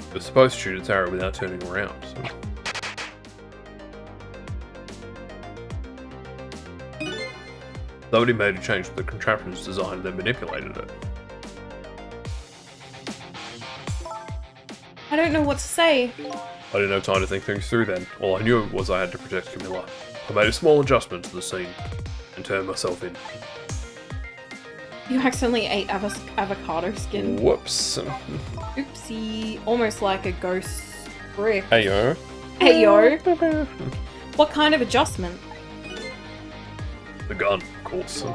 It was supposed to shoot its arrow without turning around. So. Somebody made a change to the contraption's design and then manipulated it. I don't know what to say. I didn't have time to think things through then. All I knew was I had to protect Camilla. I made a small adjustment to the scene and turned myself in. You accidentally ate avocado skin. Whoops. Oopsie. Almost like a ghost brick. Heyo. Heyo. What kind of adjustment? The gun, of course.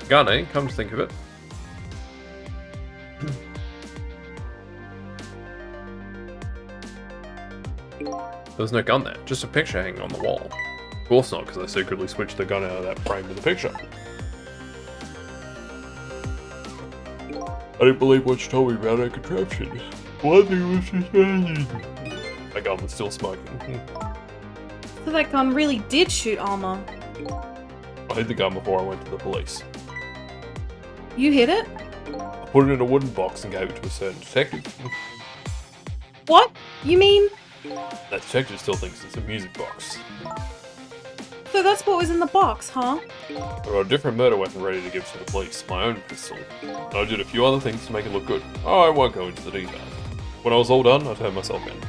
Gun, eh? Come to think of it. There was no gun there, just a picture hanging on the wall. Of course not, because I secretly switched the gun out of that frame to the picture. I didn't believe what you told me about our contraption. One thing was just my gun was still smoking. So that gun really did shoot Alma. I hid the gun before I went to the police. You hid it? I put it in a wooden box and gave it to a certain detective. What? You mean? That detective still thinks it's a music box. So that's what was in the box, huh? I got a different murder weapon ready to give to the police, my own pistol. And I did a few other things to make it look good. Oh, I won't go into the details. When I was all done, I turned myself in.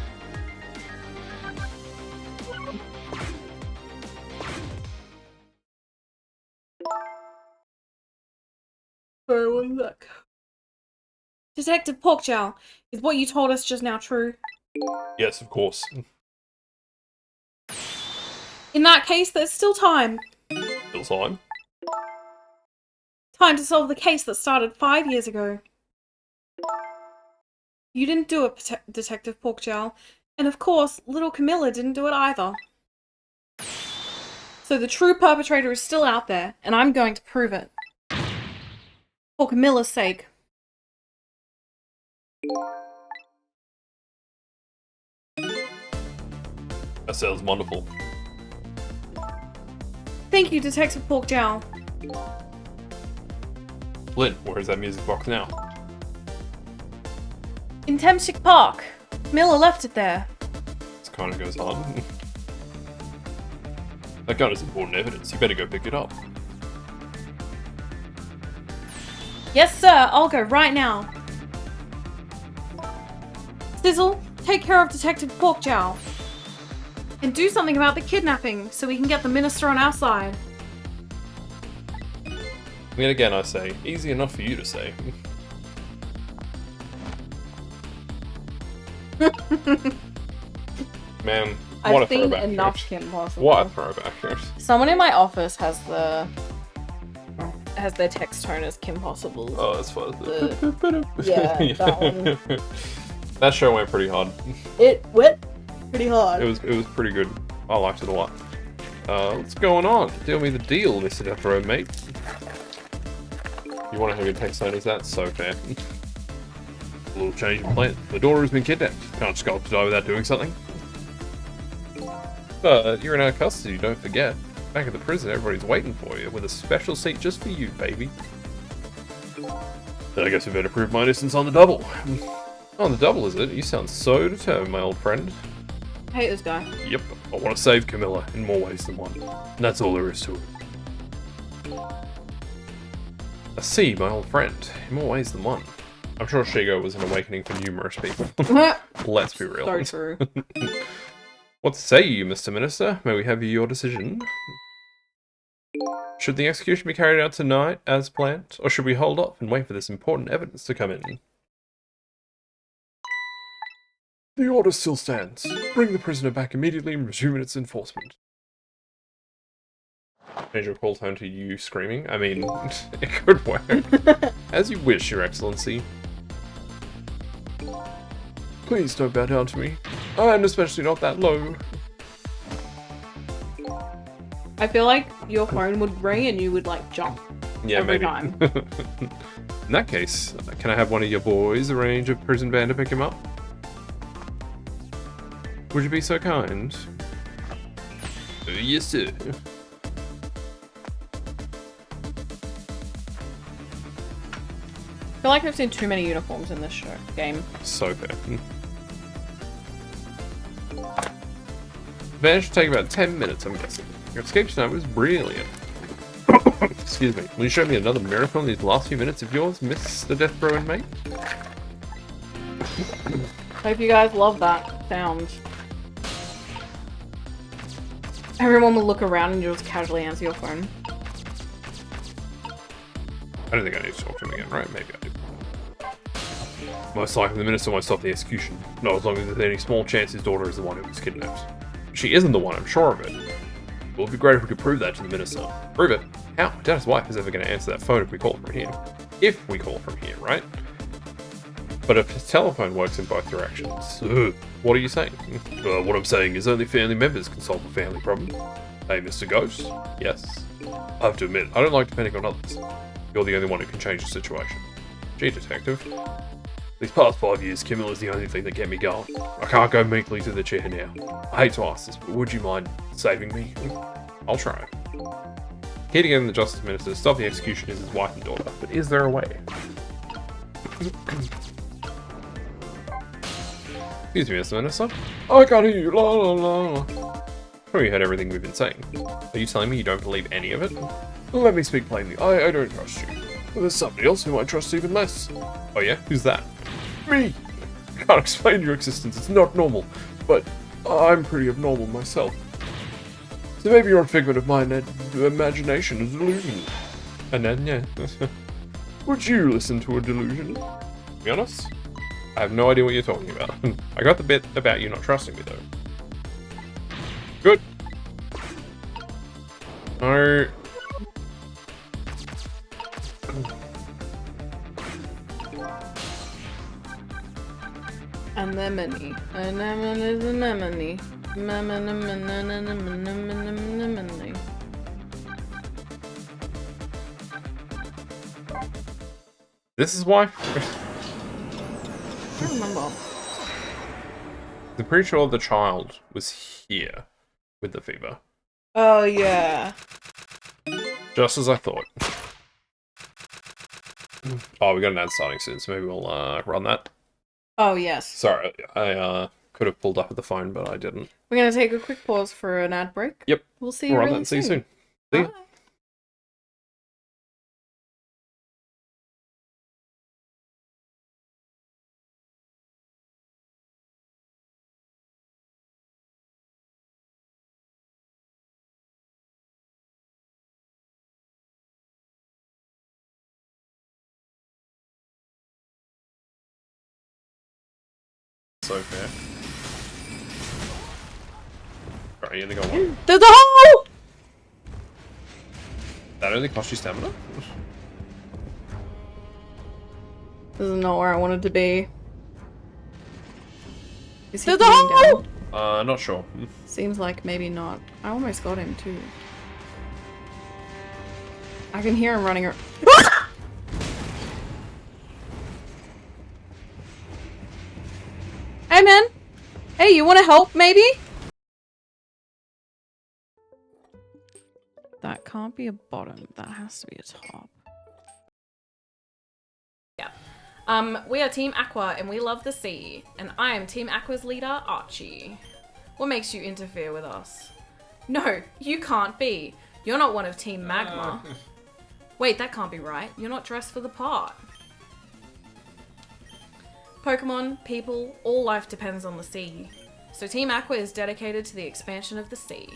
Sorry, one sec. Detective Porkchow, is what you told us just now true? Yes, of course. In that case, there's still time. Still time? Time to solve the case that started 5 years ago. You didn't do it, Detective Porkjowl. And of course, little Camilla didn't do it either. So the true perpetrator is still out there, and I'm going to prove it. For Camilla's sake. That sounds wonderful. Thank you, Detective Porkjowl. Lynn, where's that music box now? In Temstick Park. Camilla left it there. This kind of goes on. That gun is important evidence. You better go pick it up. Yes, sir. I'll go right now. Sizzle, take care of Detective Porkjowl. And do something about the kidnapping so we can get the minister on our side. Yet again, I say, easy enough for you to say. Man, what I've a seen throwback. enough Kim Possible. What a throwback. Someone in my office has their text tone as Kim Possible. Oh, that's fun. Yeah, that one. That show went pretty hard. It went pretty hard. It was pretty good. I liked it a lot. What's going on? Deal me the deal, Mr. Death Row, mate. You want to have your text tone as that? So fair. A little change in plan. The daughter has been kidnapped. Can't just go up to die without doing something. But you're in our custody, don't forget. Back at the prison, everybody's waiting for you, with a special seat just for you, baby. Then I guess we better prove my innocence on the double. On the double, is it? You sound so determined, my old friend. I hate this guy. Yep, I want to save Camilla in more ways than one. And that's all there is to it. I see, my old friend, in more ways than one. I'm sure Shigo was an awakening for numerous people. Let's be real. So true. What say you, Mr. Minister? May we have your decision? Should the execution be carried out tonight, as planned? Or should we hold off and wait for this important evidence to come in? The order still stands. Bring the prisoner back immediately and resume its enforcement. Change your call tone to you screaming? I mean, it could work. As you wish, Your Excellency. Please don't bow down to me. I'm especially not that low. I feel like your phone would ring and you would like jump. Yeah, every maybe. time. In that case, can I have one of your boys arrange a prison van to pick him up? Would you be so kind? Yes, sir. I feel like I've seen too many uniforms in this game. So fair. Van should take about 10 minutes, I'm guessing. Your escape tonight was brilliant. Excuse me. Will you show me another miracle in these last few minutes of yours, Mr. Death Row inmate? Hope you guys love that sound. Everyone will look around and you'll just casually answer your phone. I don't think I need to talk to him again, right? Maybe I do. Most likely the minister won't stop the execution. Not as long as there's any small chance his daughter is the one who was kidnapped. She isn't the one, I'm sure of it. It would be great if we could prove that to the minister. Prove it? How? I doubt his wife is ever going to answer that phone if we call from here. If we call from here, right? But if his telephone works in both directions. What are you saying? What I'm saying is only family members can solve a family problem. Hey, Mr. Ghost? Yes? I have to admit, I don't like depending on others. You're the only one who can change the situation. Gee, Detective. These past 5 years, Camilla's the only thing that kept me going. I can't go meekly to the chair now. I hate to ask this, but would you mind saving me? I'll try. Key to getting the Justice Minister to stop the execution is his wife and daughter, but is there a way? Excuse me, Mr. Minister. I can't hear you, la la la. Well, you heard everything we've been saying. Are you telling me you don't believe any of it? Let me speak plainly. I don't trust you. Well, there's somebody else whom I trust even less. Oh yeah? Who's that? Me! I can't explain your existence, it's not normal. But I'm pretty abnormal myself. So maybe you're a figment of my imagination, a delusion. And then, yeah. Would you listen to a delusion? To be honest, I have no idea what you're talking about. I got the bit about you not trusting me, though. Good. No. Anemone. Anemone is anemone. Anemone. This is why? I don't remember. I'm pretty sure the child was here with the fever. Oh, yeah. Just as I thought. Oh, we got an ad starting soon, so maybe we'll run that. Oh, yes. Sorry, I could have pulled up at the phone, but I didn't. We're going to take a quick pause for an ad break. Yep. We'll see you We'll run really that and see you soon. See Bye. ya. So fair. Alright, you gonna go on? There's a hole! That only cost you stamina? This is not where I wanted to be. Is he There's a coming hole! down? Not sure. Seems like maybe not. I almost got him too. I can hear him running around. Hey man! Hey, you wanna help maybe? That can't be a bottom. That has to be a top. Yeah. We are Team Aqua and we love the sea. And I am Team Aqua's leader, Archie. What makes you interfere with us? No, you can't be. You're not one of Team Magma. Wait, that can't be right. You're not dressed for the part. Pokemon, people, all life depends on the sea. So Team Aqua is dedicated to the expansion of the sea.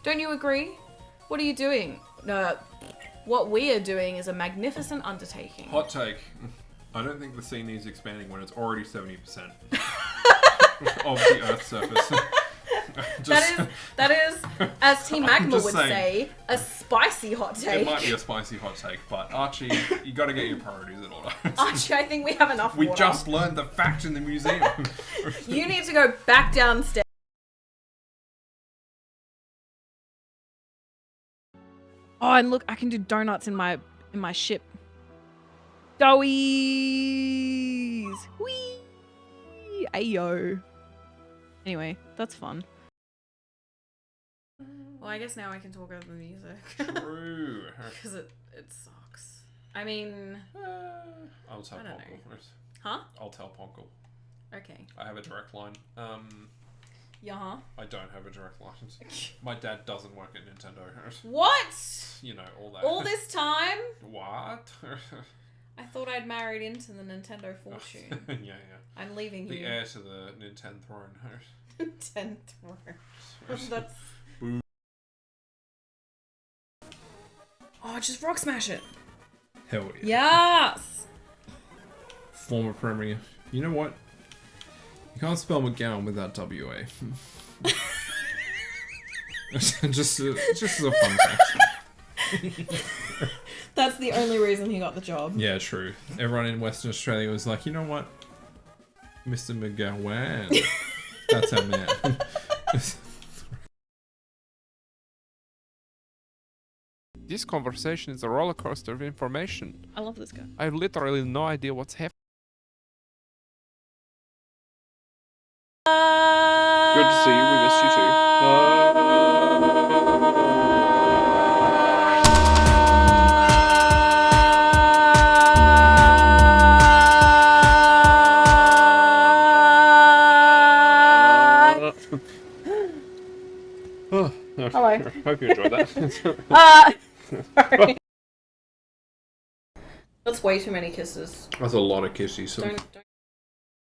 Don't you agree? What are you doing? What we are doing is a magnificent undertaking. Hot take. I don't think the sea needs expanding when it's already 70% of the Earth's surface. That is, as Team Magma would saying, say, a spicy hot take. It might be a spicy hot take, but Archie, you gotta get your priorities in order. Archie, I think we have enough We water. just learned the fact in the museum. You need to go back downstairs. Oh, and look, I can do donuts in my ship. Doughies! Whee! Ayo. Anyway, that's fun. Well, I guess now I can talk over the music. True. Because it sucks. I mean... I'll tell I don't Ponkle. Huh? I'll tell Ponkle. Okay. I have a direct line. Yeah. I don't have a direct line. My dad doesn't work at Nintendo. What? You know, all that. All this time? What? I thought I'd married into the Nintendo fortune. Yeah. I'm leaving The you. heir to the Nintendo throne. Nintendo throne. That's... Boo. Oh, just rock smash it. Hell yeah. Yes! Former Premier. You know what? You can't spell McGowan without WA. just as a fun fact. That's the only reason he got the job. Yeah, true. Everyone in Western Australia was like, you know what? Mr. McGowan. That's our man. This conversation is a roller coaster of information. I love this guy. I have literally no idea what's happening. Good to see you. We missed you too. Hello. Hope you enjoyed that. Sorry. That's way too many kisses. That's a lot of kisses. Don't...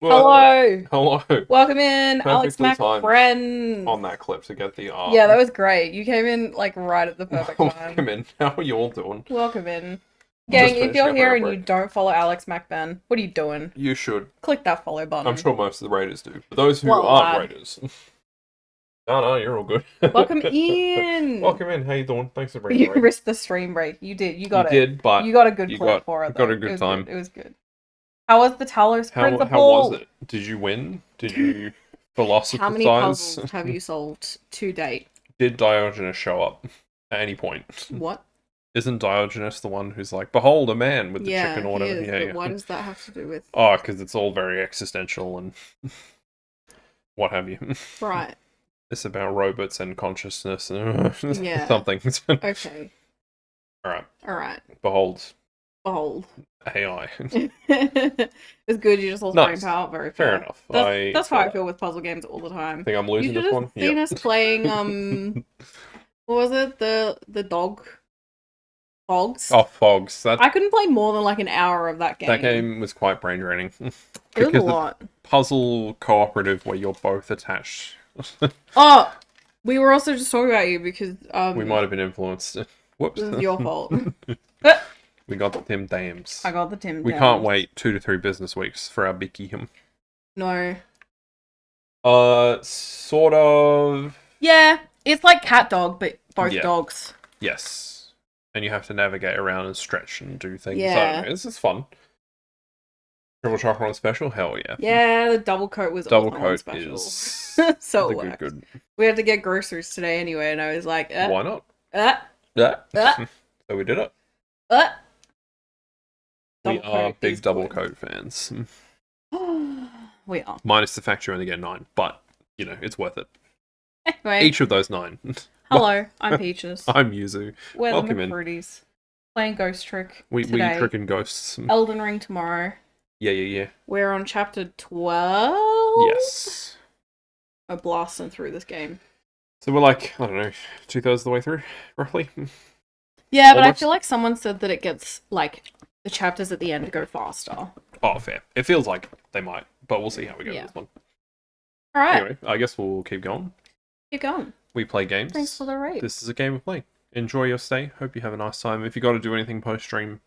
Hello. Hello. Welcome in, Alex Mac friend. On that clip to get the Yeah, that was great. You came in like right at the perfect time. Welcome in. How are you all doing? Welcome in. Gang, if you're up here our and you break. don't follow Alex MacBen, what are you doing? You should. Click that follow button. I'm sure most of the raiders do. For those who Well, aren't raiders, No, you're all good. Welcome in. Welcome in. How you doing? Thanks for bringing. You risked the stream break. You did. You got it. You did, but you got a good clip for it. Got a good time. It was good. How was the Talos Principle? How was it? Did you win? Did you philosophize? How many puzzles have you solved to date? Did Diogenes show up at any point? What? Isn't Diogenes the one who's like, behold, a man with the chicken or whatever? He is, but why does that have to do with... Oh, because it's all very existential and what have you. Right. It's about robots and consciousness and something. Okay. Alright. Behold. AI. It's good, you just lost brain power. Very fair enough. That's how I feel with puzzle games all the time. Think I'm losing this one? You should have seen us playing, what was it? The dog... Fogs? Oh, Fogs. I couldn't play more than like an hour of that game. That game was quite brain draining. It was a lot. Puzzle cooperative where you're both attached. Oh! We were also just talking about you because... we might have been influenced. Whoops. This is your fault. We got the Tim Dams. I got the Tim Dams. We can't wait 2 to 3 business weeks for our Bicky. No. Sort of... Yeah, it's like cat dog, but both dogs. Yes. And you have to navigate around and stretch and do things. Yeah. I don't know, this is fun. Triple chocolate on special? Hell yeah. Yeah, the double coat was double on coat special. Is so it worked. Good. We had to get groceries today anyway, and I was like, why not? So we did it. We are big double coat fans. We are. Minus the fact you only get 9, but, you know, it's worth it. Anyway. Each of those 9. Hello, I'm Peaches. I'm Yuzu. We're Welcome the in. McFruities. Playing Ghost Trick We today. tricking ghosts. Elden Ring tomorrow. Yeah. We're on chapter 12? Yes. We're blasting through this game. So we're like, I don't know, 2/3 of the way through, roughly? Yeah, but I feel like someone said that it gets, like, the chapters at the end go faster. Oh, fair. It feels like they might, but we'll see how we go with this one. Alright. Anyway, I guess we'll keep going. Keep going. We play games. Thanks for the raid. This is a game of play. Enjoy your stay. Hope you have a nice time. If you got to do anything post-stream,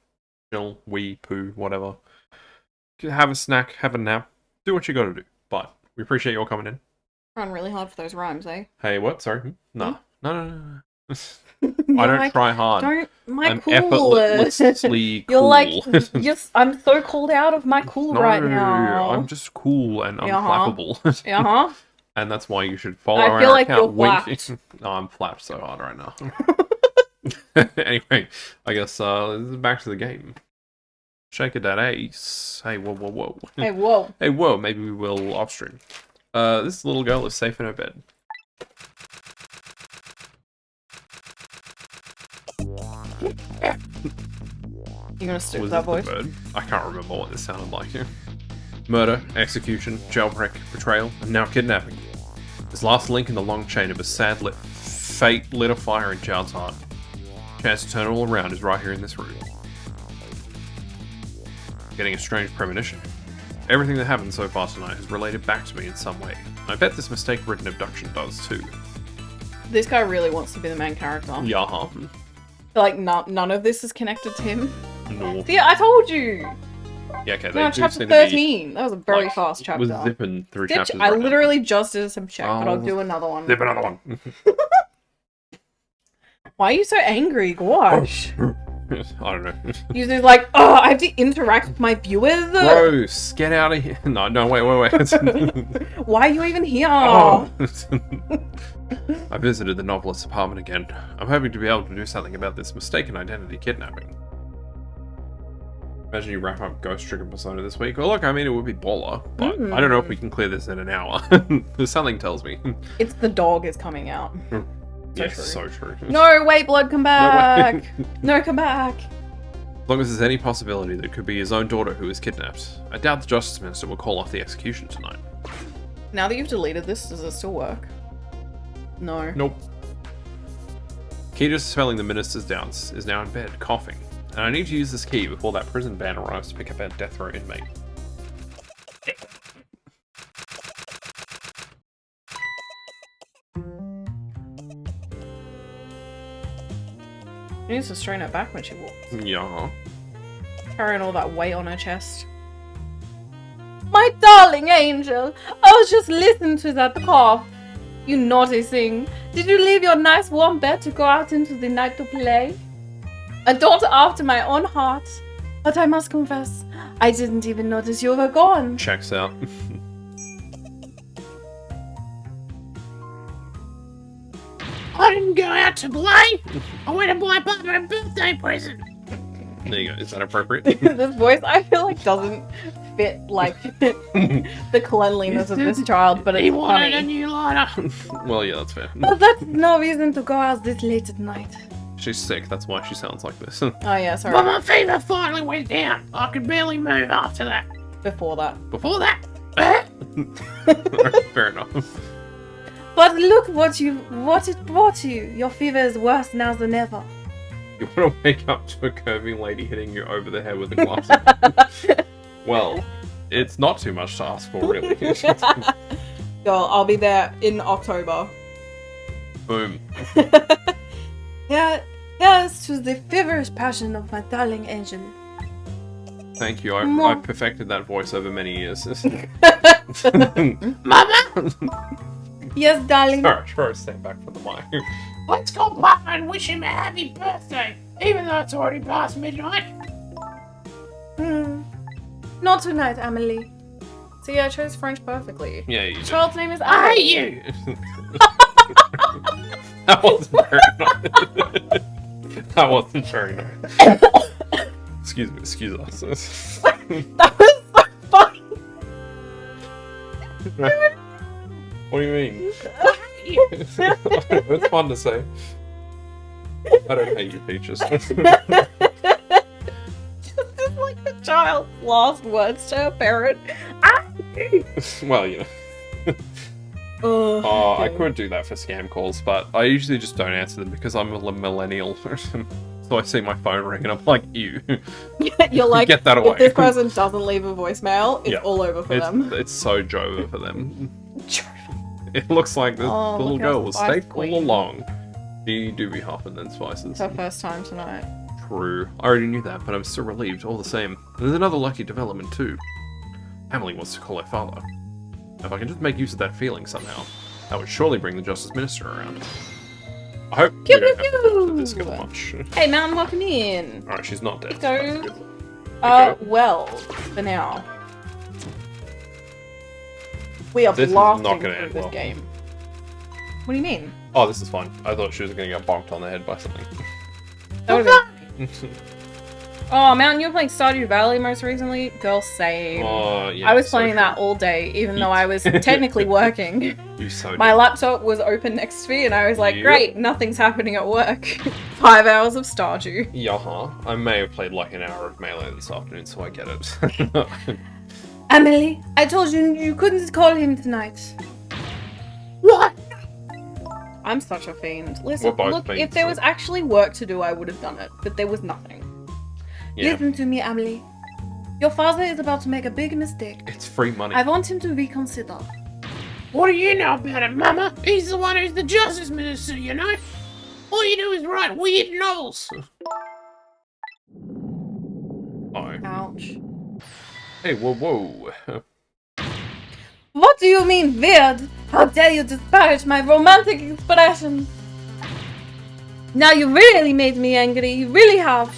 chill, wee, poo, whatever. Have a snack, have a nap. Do what you got to do. But we appreciate you all coming in. Run really hard for those rhymes, eh? Hey, what? Sorry? No. No. I don't try hard. I'm cool. Effortlessly cool. You're like, I'm so called out of my cool right now. I'm just cool and unflappable. And that's why you should follow our like account. You're flapped. No, I'm flapped so hard right now. Anyway, I guess back to the game. Shake it that ace. Hey, whoa. Hey, whoa. Hey, whoa. Maybe we will off stream. This little girl is safe in her bed. You gonna stick with that voice? I can't remember what this sounded like. Murder, execution, jailbreak, betrayal, and now kidnapping. This last link in the long chain of a sad fate lit a fire in Child's heart. Chance to turn it all around is right here in this room. Getting a strange premonition. Everything that happened so far tonight has related back to me in some way. I bet this mistake-ridden abduction does too. This guy really wants to be the main character. Yeah. Like, none of this is connected to him. No. See, I told you! Yeah, okay, no, chapter 13. That was a very fast chapter. Was zipping through chapters I right literally just did some check, but I'll do another one. Zip another one. Why are you so angry? Gosh. I don't know. You're like, oh, I have to interact with my viewers? Gross, get out of here. No, wait. Why are you even here? Oh. I visited the novelist's apartment again. I'm hoping to be able to do something about this mistaken identity kidnapping. Imagine you wrap up Ghost Trick and Persona this week. Well, look, I mean, it would be baller, but I don't know if we can clear this in an hour. Something tells me. It's the dog is coming out. So true. No, wait, Blood, come back! No, come back! As long as there's any possibility that it could be his own daughter who is kidnapped, I doubt the Justice Minister will call off the execution tonight. Now that you've deleted this, does it still work? No. Nope. Key to dispelling the Minister's doubts is now in bed, coughing, and I need to use this key before that prison van arrives to pick up our death row inmate. She needs to straighten her back when she walks. Yeah. Carrying all that weight on her chest. My darling angel! I was just listening to that cough. You naughty thing. Did you leave your nice warm bed to go out into the night to play? A daughter after my own heart. But I must confess, I didn't even notice you were gone. Checks out. I didn't go out to play. I went to buy Papa a birthday present. There you go. Is that appropriate? This voice, I feel like, doesn't fit, like, the cleanliness of this child, but it's He wanted a funny. new lighter. Well, yeah, that's fair. But that's no reason to go out this late at night. She's sick. That's why she sounds like this. Oh, yeah, sorry. But my fever finally went down. I could barely move after that. Before that. Before that, Fair enough. But look what it brought you. Your fever is worse now than ever. You want to wake up to a curvy lady hitting you over the head with a glass? Well, it's not too much to ask for, really. Girl, I'll be there in October. Boom. Here's to the feverish passion of my darling angel. Thank you. I perfected that voice over many years. Mama, Yes, darling. Alright, sure, stand back from the mic. let's call Papa and wish him a happy birthday, even though it's already past midnight. Not tonight, Amelie. See, I chose French perfectly. Yeah, you did. Child's name is I Amelie. hate you. That wasn't very nice. That wasn't very nice. Excuse us. That was so funny. What do you mean? It's fun to say. I don't hate you, Peaches. Just like the child's last words to her parent. Well, you know. Oh, I could do that for scam calls, but I usually just don't answer them because I'm a millennial. So I see my phone ring and I'm like, ew. You're like, get that away. if this person doesn't leave a voicemail, it's Yeah. all over for them. It's so Jova for them. It looks like the little look how girl was spicy safe all queen. along. She do be huffing then spices. It's her first time tonight. True. I already knew that, but I'm still relieved all the same. There's another lucky development too. Emily wants to call her father. If I can just make use of that feeling somehow, that would surely bring the Justice Minister around. I hope we don't have to deal with this girl much. Hey, Mountain, welcome in. Alright, she's not dead. Go. So that's good. Well, for now. We are This is blasting not gonna through end this well. game. What do you mean? Oh, this is fine. I thought she was going to get bonked on the head by something. That would've been... Oh, Mountain, you were playing Stardew Valley most recently? Girl, same. Oh, yeah. I was so playing that true. all day, even though I was technically working. You so My did. laptop was open next to me, and I was like, Yep. great, nothing's happening at work. 5 hours of Stardew. Yeah, I may have played like an hour of Melee this afternoon, so I get it. Emily, I told you you couldn't call him tonight. What? I'm such a fiend. We're Listen, both look, fiends, if there so- was actually work to do, I would have done it, but there was nothing. Yeah, Listen to me, Emily. Your father is about to make a big mistake. it's free money. I want him to reconsider. What do you know about it, Mama? He's the one who's the Justice Minister, you know? All you do is write weird novels. Oh. Ouch. Hey, whoa. What do you mean, weird? How dare you disparage my romantic expressions? Now you really made me angry, you really have.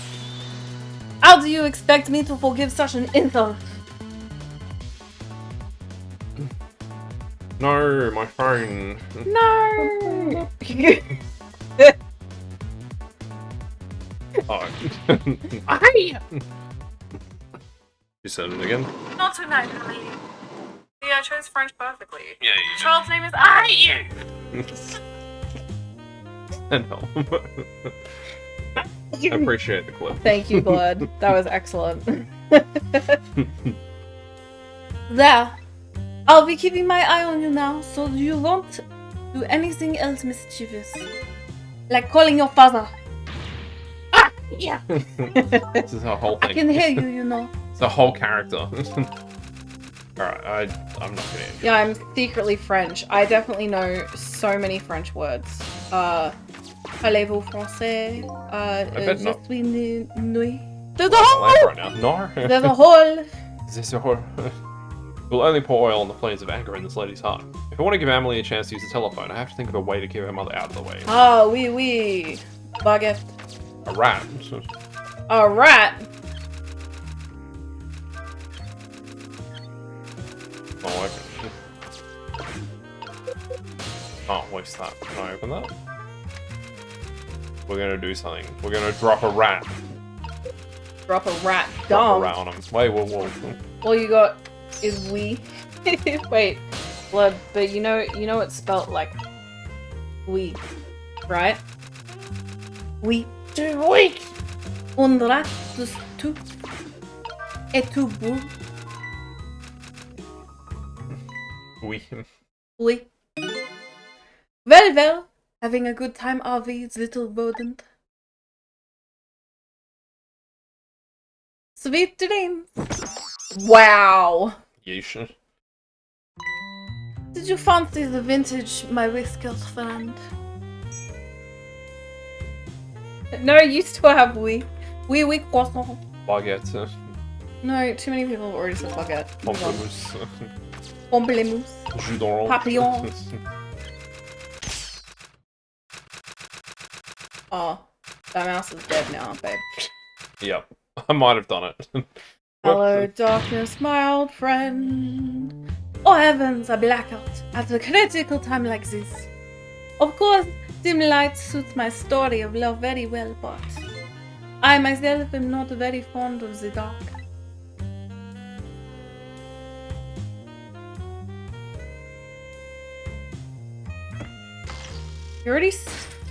How do you expect me to forgive such an insult? No, my phone. No! Oh. I hate you. You said it again? Not tonight, Emily. Yeah, I chose French perfectly. Yeah, you Child's name is I hate you. did. No. I appreciate the clip. Thank you, Blood. That was excellent. There. I'll be keeping my eye on you now, so you won't do anything else mischievous. Like calling your father. Ah, yeah. This is her whole thing. I can hear you, you know. It's a whole character. Alright, I'm not gonna. Yeah, I'm secretly French. I definitely know so many French words. Parlez-vous français? bet Je not. suis nuit. There's a I'm hole! right now. No. There's a hole! Is this a horror? We'll only pour oil on the flames of anger in this lady's heart. If I want to give Emily a chance to use the telephone, I have to think of a way to keep her mother out of the way. Ah, oui. Baguette. A rat. A rat? Oh, okay. Oh, waste that. Can I open that? We're gonna do something. We're gonna drop a rat. Drop a rat. Drop a rat on him. Wait, whoa. All you got is we. Wait, blood. But you know it's spelt like we, right? We. 2 weeks. Un rat plus tu. Et tu beau. Oui. Well. Having a good time, are we, little rodent? Sweet dreams. Wow. Yeesh. Did you fancy the vintage, my whiskered friend? No, you still have we. Oui, croissant. Baguette. No, too many people have already said baguette. Pamplemousse. Pamplemousse. Jus d'orange. Papillon. Oh, that mouse is dead now, babe. Yep. I might have done it. Hello, darkness, my old friend. Oh heavens, a blackout at a critical time like this. Of course, dim light suits my story of love very well, but I myself am not very fond of the dark.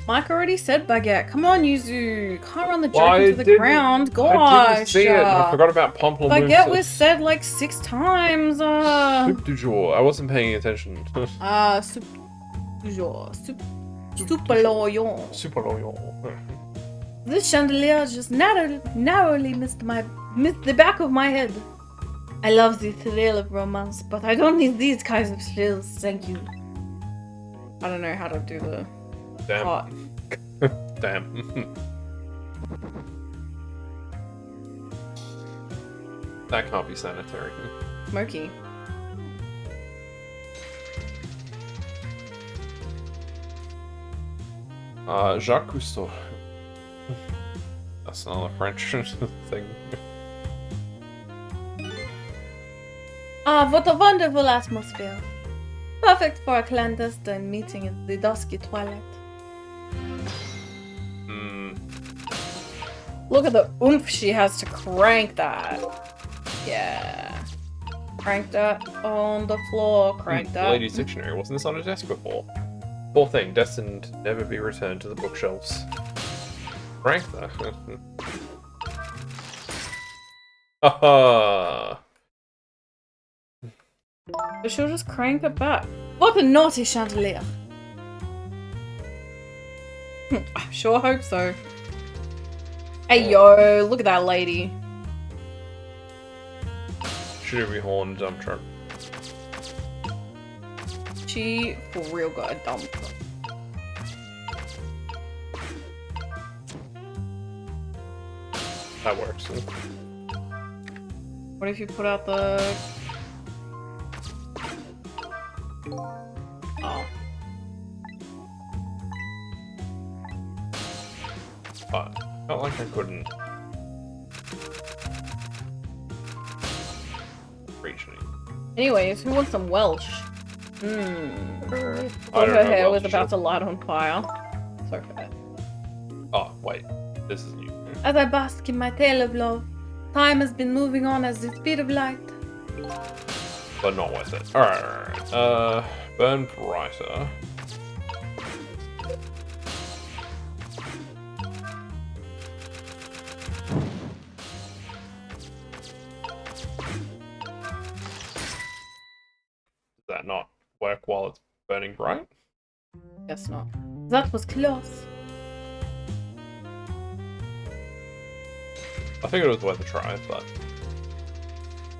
Mike already said baguette. Come on, Yuzu. Can't run the joke into the ground. Gosh. I didn't see it. I forgot about pamplemousse. Baguette was said like 6 times. Soup du jour. I wasn't paying attention. Soup du jour. Soup l'oignon. Soup l'oignon. This chandelier just narrowly missed the back of my head. I love the thrill of romance, but I don't need these kinds of thrills, thank you. I don't know how to do the... Damn. Hot. Damn. That can't be sanitary. Smoky. Jacques Cousteau. That's another French thing. Ah, what a wonderful atmosphere. Perfect for a clandestine meeting in the dusky twilight. Look at the oomph she has to crank that. Yeah. Crank that on the floor. Crank that. Lady's Dictionary. Wasn't this on a desk before? Poor thing, destined to never be returned to the bookshelves. Crank that. Haha. But she'll just crank it back. What a naughty chandelier. I sure hope so. Hey yo, look at that lady. Should be horn dump truck. She for real got a dump truck. That works. What if you put out the... Oh. But felt like I couldn't reach any. Anyways, who wants some Welsh? I Thought don't her know hair was Welsh. about to light on fire. So fair. Oh, wait. This is new. As I bask in my tale of love, time has been moving on at the speed of light. But not worth it. Alright. Burn brighter. Does that not work while it's burning bright? Guess not. That was close. I think it was worth a try, but...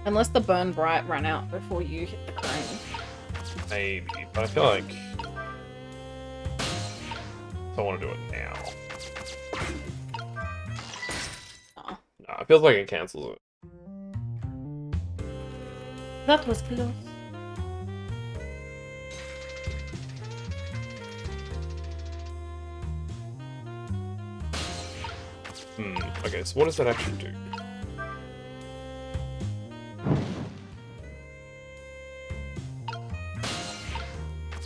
Unless the burn bright ran out before you hit the crane. Maybe, but I feel like... I don't want to do it now. Nah. Nah, it feels like it cancels it. That was close. Okay, so what does that actually do?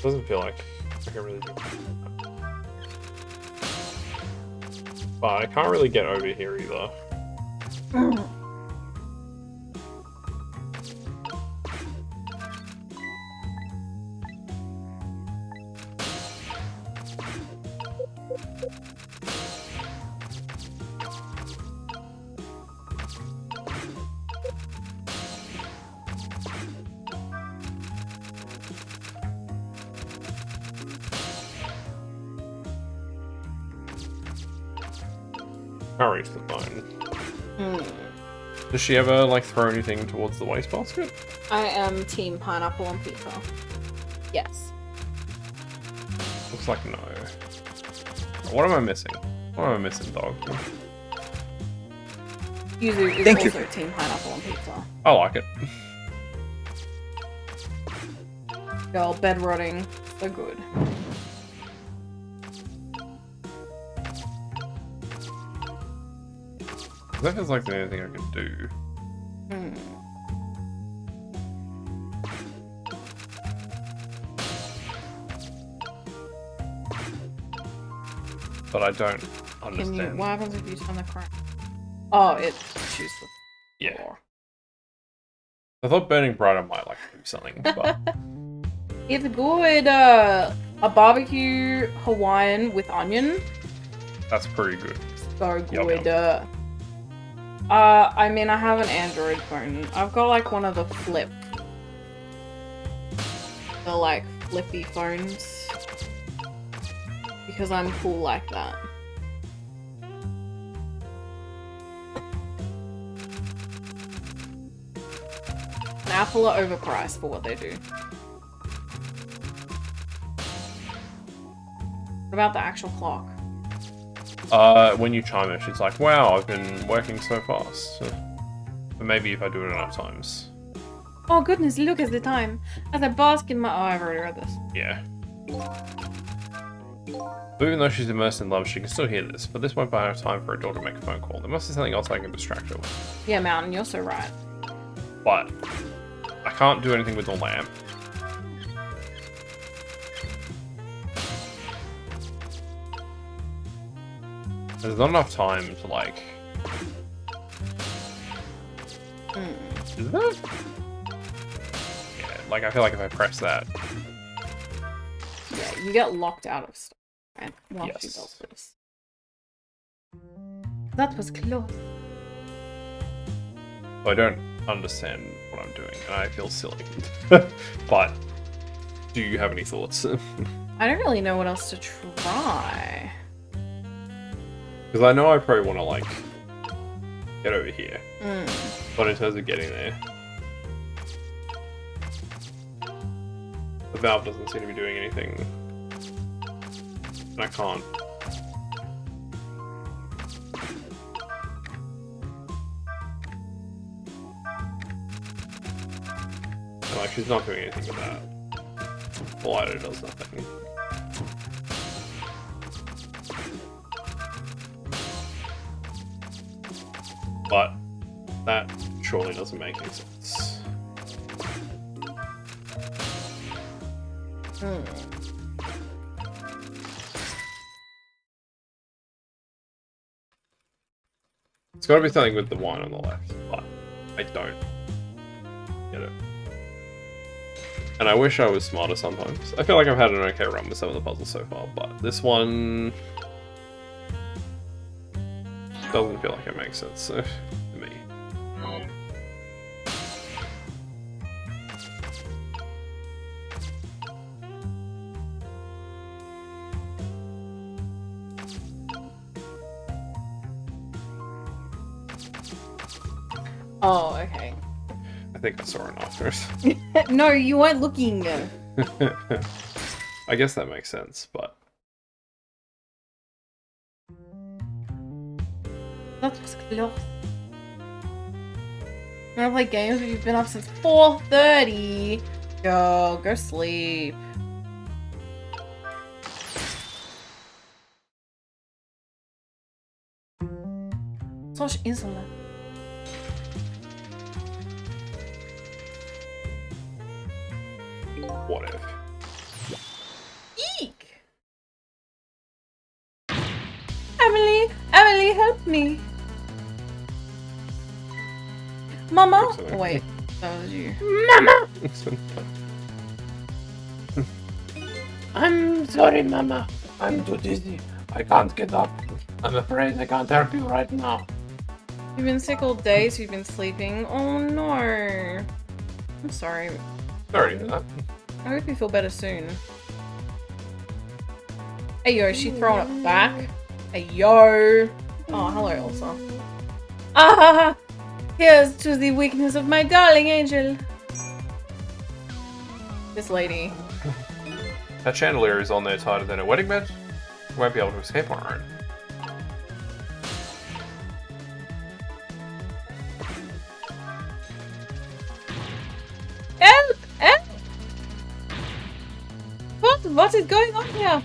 Doesn't feel like I can really do it. But I can't really get over here either. Can't reach the phone. Does she ever, like, throw anything towards the wastebasket? I am team pineapple on pizza. Yes. Looks like no. What am I missing? What am I missing, dog? Yuzu is also team pineapple on pizza. I like it. Girl, bed rotting. So good. That feels like the only thing I can do. But I don't understand. What happens if you turn the crank? Oh, it shoots the floor. I thought burning brighter might like do something, but it's good. A barbecue Hawaiian with onion. That's pretty good. So good. Yum, yum. I mean, I have an Android phone. I've got like one of the like flippy phones, because I'm cool like that. And Apple are overpriced for what they do. What about the actual clock? When you chime it, she's like, wow, I've been working so fast. But maybe if I do it enough times. Oh goodness, look at the time. As I bask in my... Oh, I've already read this. Yeah. But even though she's immersed in love, she can still hear this. But this won't buy her time for her daughter to make a phone call. There must be something else I can distract her with. Yeah, Mountain, you're so right. But I can't do anything with the lamp. There's not enough time to, like... Is there? Yeah, like, I feel like if I press that... Yeah, you get locked out of stuff, right? While she does this. That was close. I don't understand what I'm doing, and I feel silly. But, do you have any thoughts? I don't really know what else to try. Because I know I probably want to, like, get over here. But in terms of getting there, the valve doesn't seem to be doing anything. And I can't. And, like, she's not doing anything with that. The lighter does nothing. But that surely doesn't make any sense. It's got to be something with the wine on the left, but I don't get it. And I wish I was smarter sometimes. I feel like I've had an okay run with some of the puzzles so far, but this one doesn't feel like it makes sense to me. Oh, okay. I think I saw an after. No, you weren't looking. I guess that makes sense, but... That was close. You wanna play games, but you've been up since 4:30. Go sleep. Slash insulin. What if? Eek! Emily, help me! Mama? Oh, wait, that was you. Mama! I'm sorry, Mama. I'm too dizzy. I can't get up. I'm afraid I can't help you right now. You've been sick all day, so you've been sleeping. Oh no. I'm sorry. Sorry to hear that. I hope you feel better soon. Hey yo, she throwing it back. Hey yo. Oh, hello Elsa. Ah! Here's to the weakness of my darling angel. This lady. That chandelier is on there tighter than a wedding bed. We won't be able to escape on our own. Help! Help! What is going on here?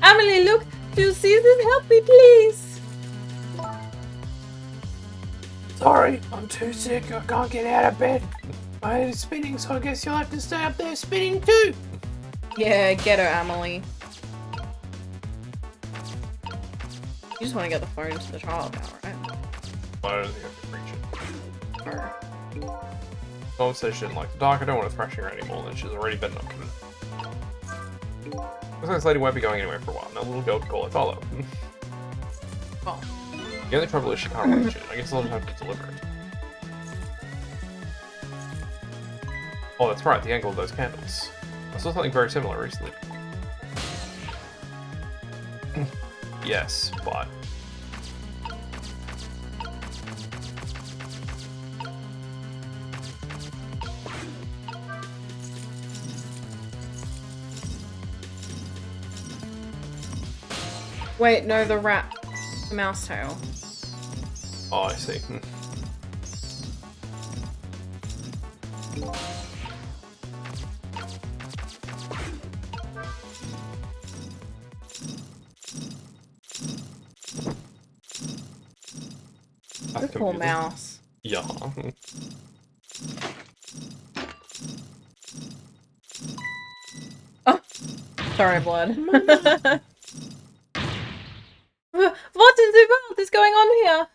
Emily, look! Do you see this? Help me, please! Sorry, I'm too sick. I can't get out of bed. My head is spinning, so I guess you'll have to stay up there spinning too. Yeah, get her, Emily. You just want to get the phone to the child now, right? I don't think I can reach it. Or... Mom says she didn't like the dark. I don't want to thrash her anymore, then she's already been not coming. Looks like this lady won't be going anywhere for a while. Now little girl can call her follow. Oh. The only trouble is she can't reach it. I guess I'll just have to deliver it. Oh, that's right, the angle of those candles. I saw something very similar recently. Yes, but... Wait, no, the rat. The mouse tail. Oh, I see. The poor mouse. Yeah. Oh, sorry, blood. What in the world is going on here?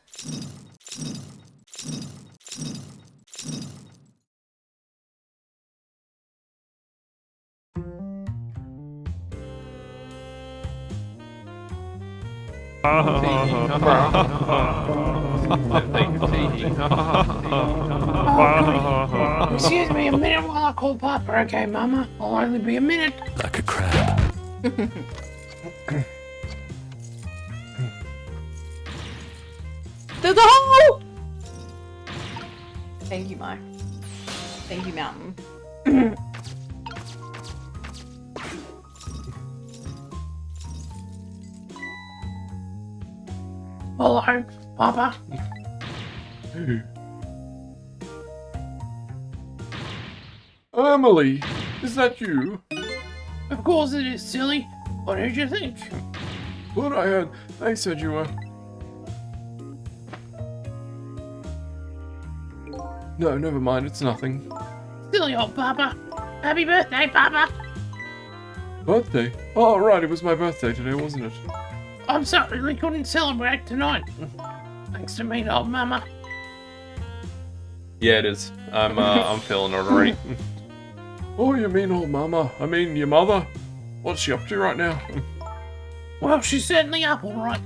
Excuse me a minute while I call Papa, okay, Mama? I'll only be a minute. Like a crab. There's a hole! Thank you, Mike. Thank you, Mountain. Hello, Papa. Emily, is that you? Of course it is, silly. What did you think? What I heard, they said you were... No, never mind, it's nothing. Silly old Papa. Happy birthday, Papa. Birthday? Oh, right, it was my birthday today, wasn't it? I'm sorry we couldn't celebrate tonight. Thanks to meet old Mama. Yeah, it is. I'm feeling it already. Oh, you mean old mama? I mean your mother? What's she up to right now? Well, she's certainly up all right.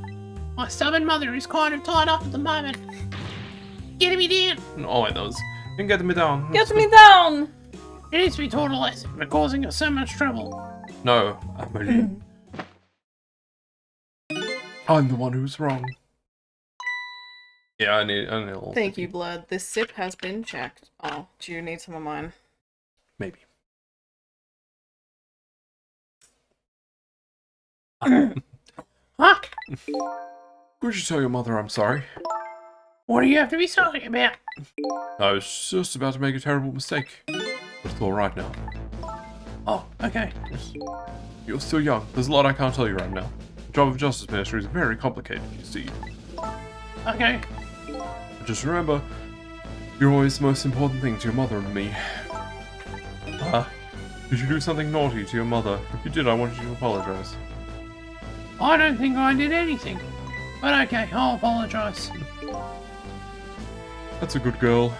My stubborn mother is kind of tied up at the moment. Get me down. Oh, wait, those. You can get me down. Get me down! It needs to be taught a lesson for causing us so much trouble. No, Emily. I'm the one who's wrong. Yeah, I need a little... Thank you, Blood. This sip has been checked. Oh, do you need some of mine? Maybe. Huh? Could you tell your mother I'm sorry? What do you have to be sorry about? I was just about to make a terrible mistake. But it's alright now. Oh, okay. You're still young. There's a lot I can't tell you right now. The job of Justice Minister is very complicated, you see. Okay. But just remember, you're always the most important thing to your mother and me. Did you do something naughty to your mother? If you did, I want you to apologize. I don't think I did anything. But okay, I'll apologise. That's a good girl.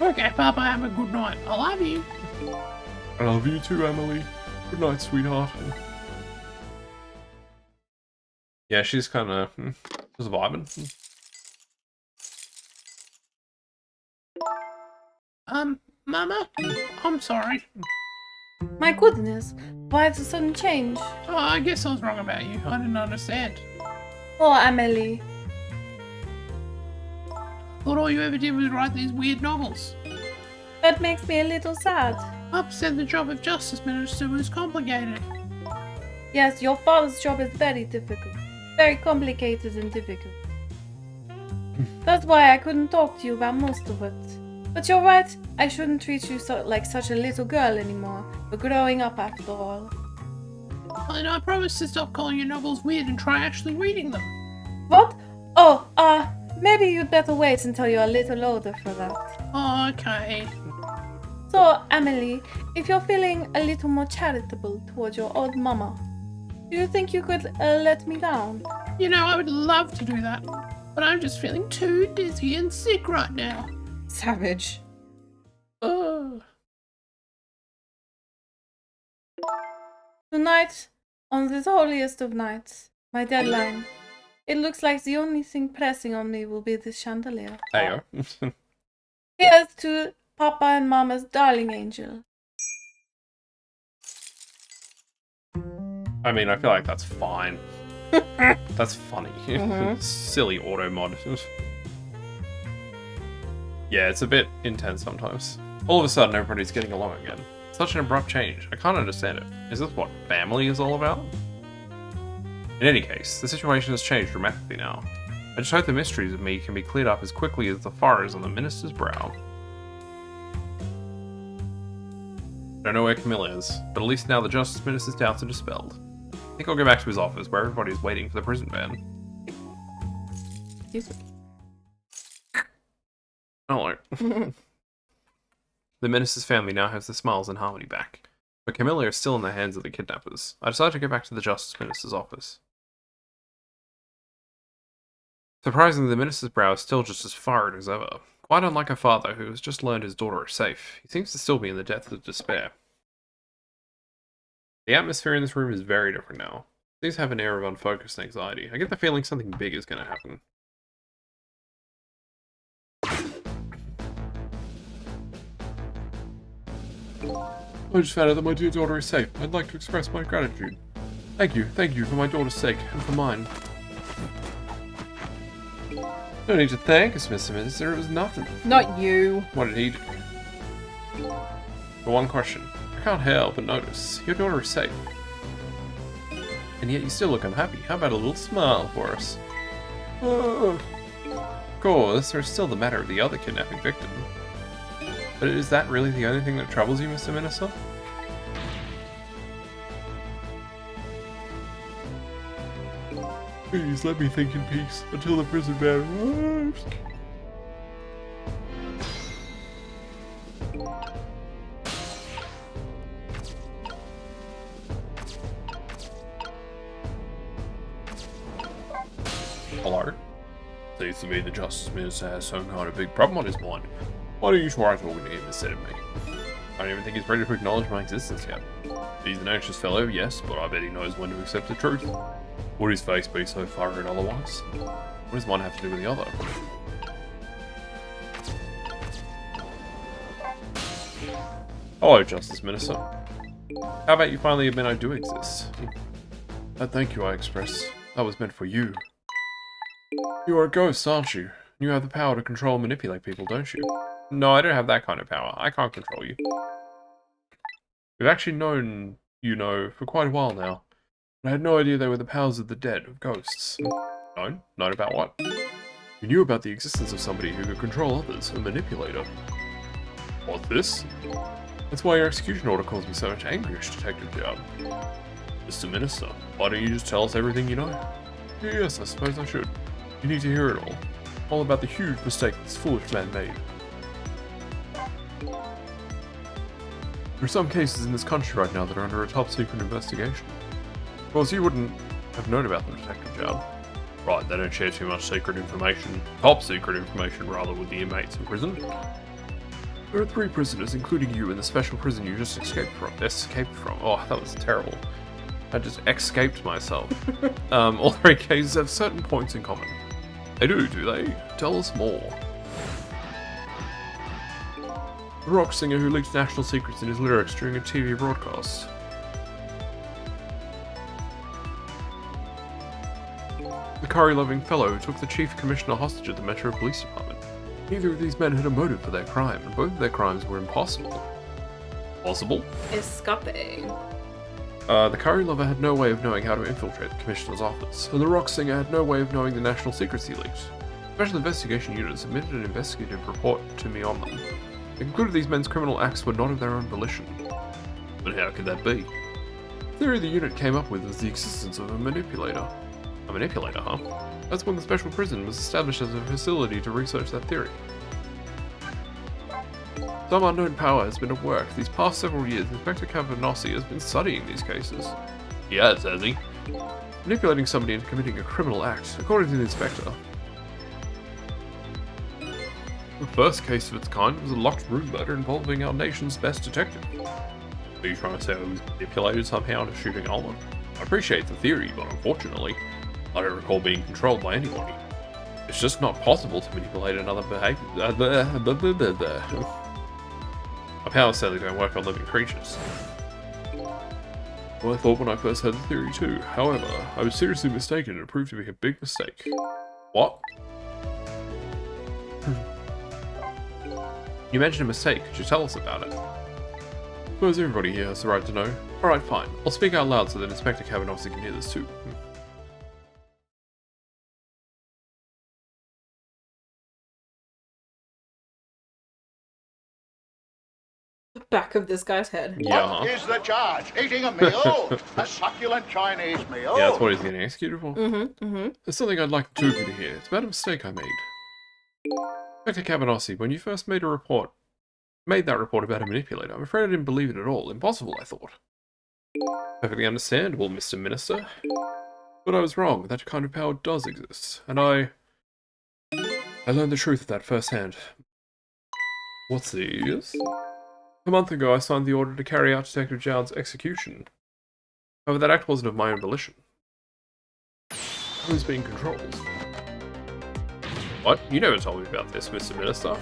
Okay, Papa, have a good night. I love you. I love you too, Emily. Good night, sweetheart. Yeah, she's kind of just vibing. Mama? I'm sorry. My goodness, why the sudden change? Oh, I guess I was wrong about you. I didn't understand. Oh, Emily. Thought all you ever did was write these weird novels. That makes me a little sad. Pop said the job of Justice Minister was complicated. Yes, your father's job is very difficult. Very complicated and difficult. That's why I couldn't talk to you about most of it. But you're right, I shouldn't treat you like such a little girl anymore. You're growing up after all. And I promise to stop calling your novels weird and try actually reading them. What? Oh, maybe you'd better wait until you're a little older for that. Oh, okay. So, Emily, if you're feeling a little more charitable towards your old mama, do you think you could let me down? You know, I would love to do that, but I'm just feeling too dizzy and sick right now. Savage. Tonight, on this holiest of nights, my deadline. It looks like the only thing pressing on me will be this chandelier. Hey, Here's to Papa and Mama's darling angel. I mean, I feel like that's fine. That's funny. Silly auto mod. Yeah, it's a bit intense sometimes. All of a sudden, everybody's getting along again. Such an abrupt change. I can't understand it. Is this what family is all about? In any case, the situation has changed dramatically now. I just hope the mysteries of me can be cleared up as quickly as the furrows on the minister's brow. Don't know where Camilla is, but at least now the Justice Minister's doubts are dispelled. I think I'll go back to his office where everybody's waiting for the prison van. Hello. The minister's family now has their smiles and harmony back, but Camilla is still in the hands of the kidnappers. I decided to go back to the Justice Minister's office. Surprisingly, the minister's brow is still just as furrowed as ever. Quite unlike her father, who has just learned his daughter is safe. He seems to still be in the depths of despair. The atmosphere in this room is very different now. Things have an air of unfocused anxiety. I get the feeling something big is going to happen. I just found out that my dear daughter is safe. I'd like to express my gratitude. Thank you for my daughter's sake, and for mine. No need to thank us, Mr. Minister, it was nothing. Not you. What did he do? But one question. I can't help but notice. Your daughter is safe. And yet you still look unhappy. How about a little smile for us? Of course, there's still the matter of the other kidnapping victim. But is that really the only thing that troubles you, Mr. Minister? Please let me think in peace until the prison van arrives. Hello? Seems to me the Justice Minister has some kind of big problem on his mind. Why don't you try talking to him instead of me? I don't even think he's ready to acknowledge my existence yet. He's an anxious fellow, yes, but I bet he knows when to accept the truth. Would his face be so furrowed otherwise? What does one have to do with the other? Hello, Justice Minister. How about you finally admit I do exist? That thank you I express. That was meant for you. You are a ghost, aren't you? You have the power to control and manipulate people, don't you? No, I don't have that kind of power. I can't control you. We've actually known, you know, for quite a while now. I had no idea they were the powers of the dead, of ghosts. No? Not about what? You knew about the existence of somebody who could control others, a manipulator. What's this? That's why your execution order caused me so much anguish, Detective Job. Mr. Minister, why don't you just tell us everything you know? Yes, I suppose I should. You need to hear it all. All about the huge mistake this foolish man made. There are some cases in this country right now that are under a top-secret investigation. Of course, you wouldn't have known about them, Detective Job. Right, they don't share too much secret information, top-secret information rather, with the inmates in prison. There are 3 prisoners, including you, in the special prison you just escaped from. Oh, that was terrible. I just escaped myself. All 3 cases have certain points in common. They do they? Tell us more. The rock singer who leaked national secrets in his lyrics during a TV broadcast. The curry-loving fellow who took the chief commissioner hostage at the Metro Police Department. Neither of these men had a motive for their crime, and both of their crimes were impossible. Possible? Escape. The curry lover had no way of knowing how to infiltrate the commissioner's office, and the rock singer had no way of knowing the national secrets he leaked. Special Investigation Unit submitted an investigative report to me on them. It concluded these men's criminal acts were not of their own volition. But how could that be? The theory the unit came up with was the existence of a manipulator. A manipulator, huh? That's when the special prison was established as a facility to research that theory. Some unknown power has been at work. These past several years, Inspector Cavanossi has been studying these cases. He has he? Manipulating somebody into committing a criminal act, according to the inspector. The first case of its kind was a locked room murder involving our nation's best detective. Are you trying to say I was manipulated somehow into shooting Alma? I appreciate the theory, but unfortunately, I don't recall being controlled by anybody. It's just not possible to manipulate another behavior. My powers sadly don't work on living creatures. Well, I thought when I first heard the theory too. However, I was seriously mistaken and it proved to be a big mistake. What? You mentioned a mistake. Could you tell us about it? I suppose everybody here has the right to know. Alright, fine. I'll speak out loud so that Inspector Cavanossi can hear this too. Back of this guy's head. Yeah. What is the charge? Eating a meal? A succulent Chinese meal? Yeah, that's what he's getting executed for. Mm-hmm. There's something I'd like the two of you to hear. It's about a mistake I made. Inspector Cavanossi, when you first made that report about a manipulator, I'm afraid I didn't believe it at all. Impossible, I thought. Perfectly understandable, Mr. Minister. But I was wrong. That kind of power does exist. And I learned the truth of that firsthand. What's this? A month ago, I signed the order to carry out Detective Zhao's execution. However, that act wasn't of my own volition. I was being controlled. What? You never told me about this, Mr. Minister.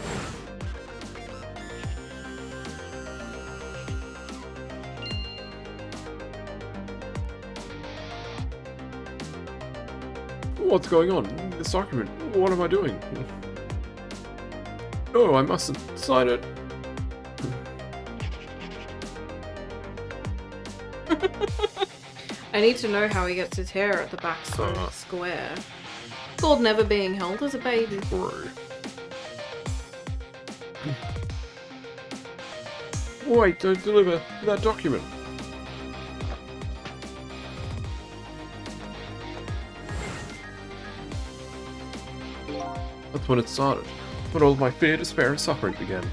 What's going on? This document, what am I doing? No, I mustn't sign it. I need to know how he gets his hair at the back so square. It's called never being held as a baby. Wait, don't deliver that document. That's when it started. That's when all my fear, despair, and suffering began.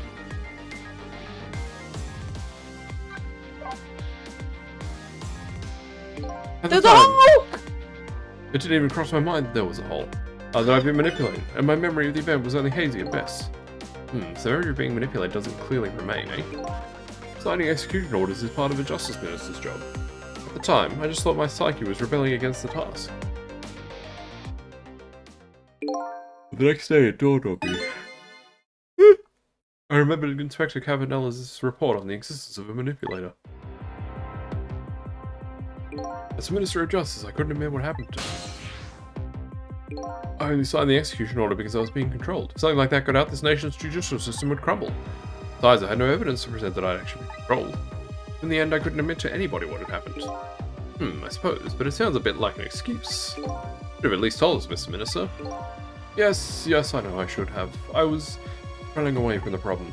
There's a hole! It didn't even cross my mind that there was a hole. That I've been manipulated, and my memory of the event was only hazy at best. So memory of being manipulated doesn't clearly remain, eh? Signing execution orders is part of a justice minister's job. At the time, I just thought my psyche was rebelling against the task. The next day, it dawned on me. I remembered Inspector Cavanella's report on the existence of a manipulator. As Minister of Justice, I couldn't admit what happened to me. I only signed the execution order because I was being controlled. If something like that got out, this nation's judicial system would crumble. Besides, I had no evidence to present that I'd actually been controlled. In the end, I couldn't admit to anybody what had happened. I suppose, but it sounds a bit like an excuse. Should have at least told us, Mr. Minister. Yes, I know I should have. I was running away from the problem.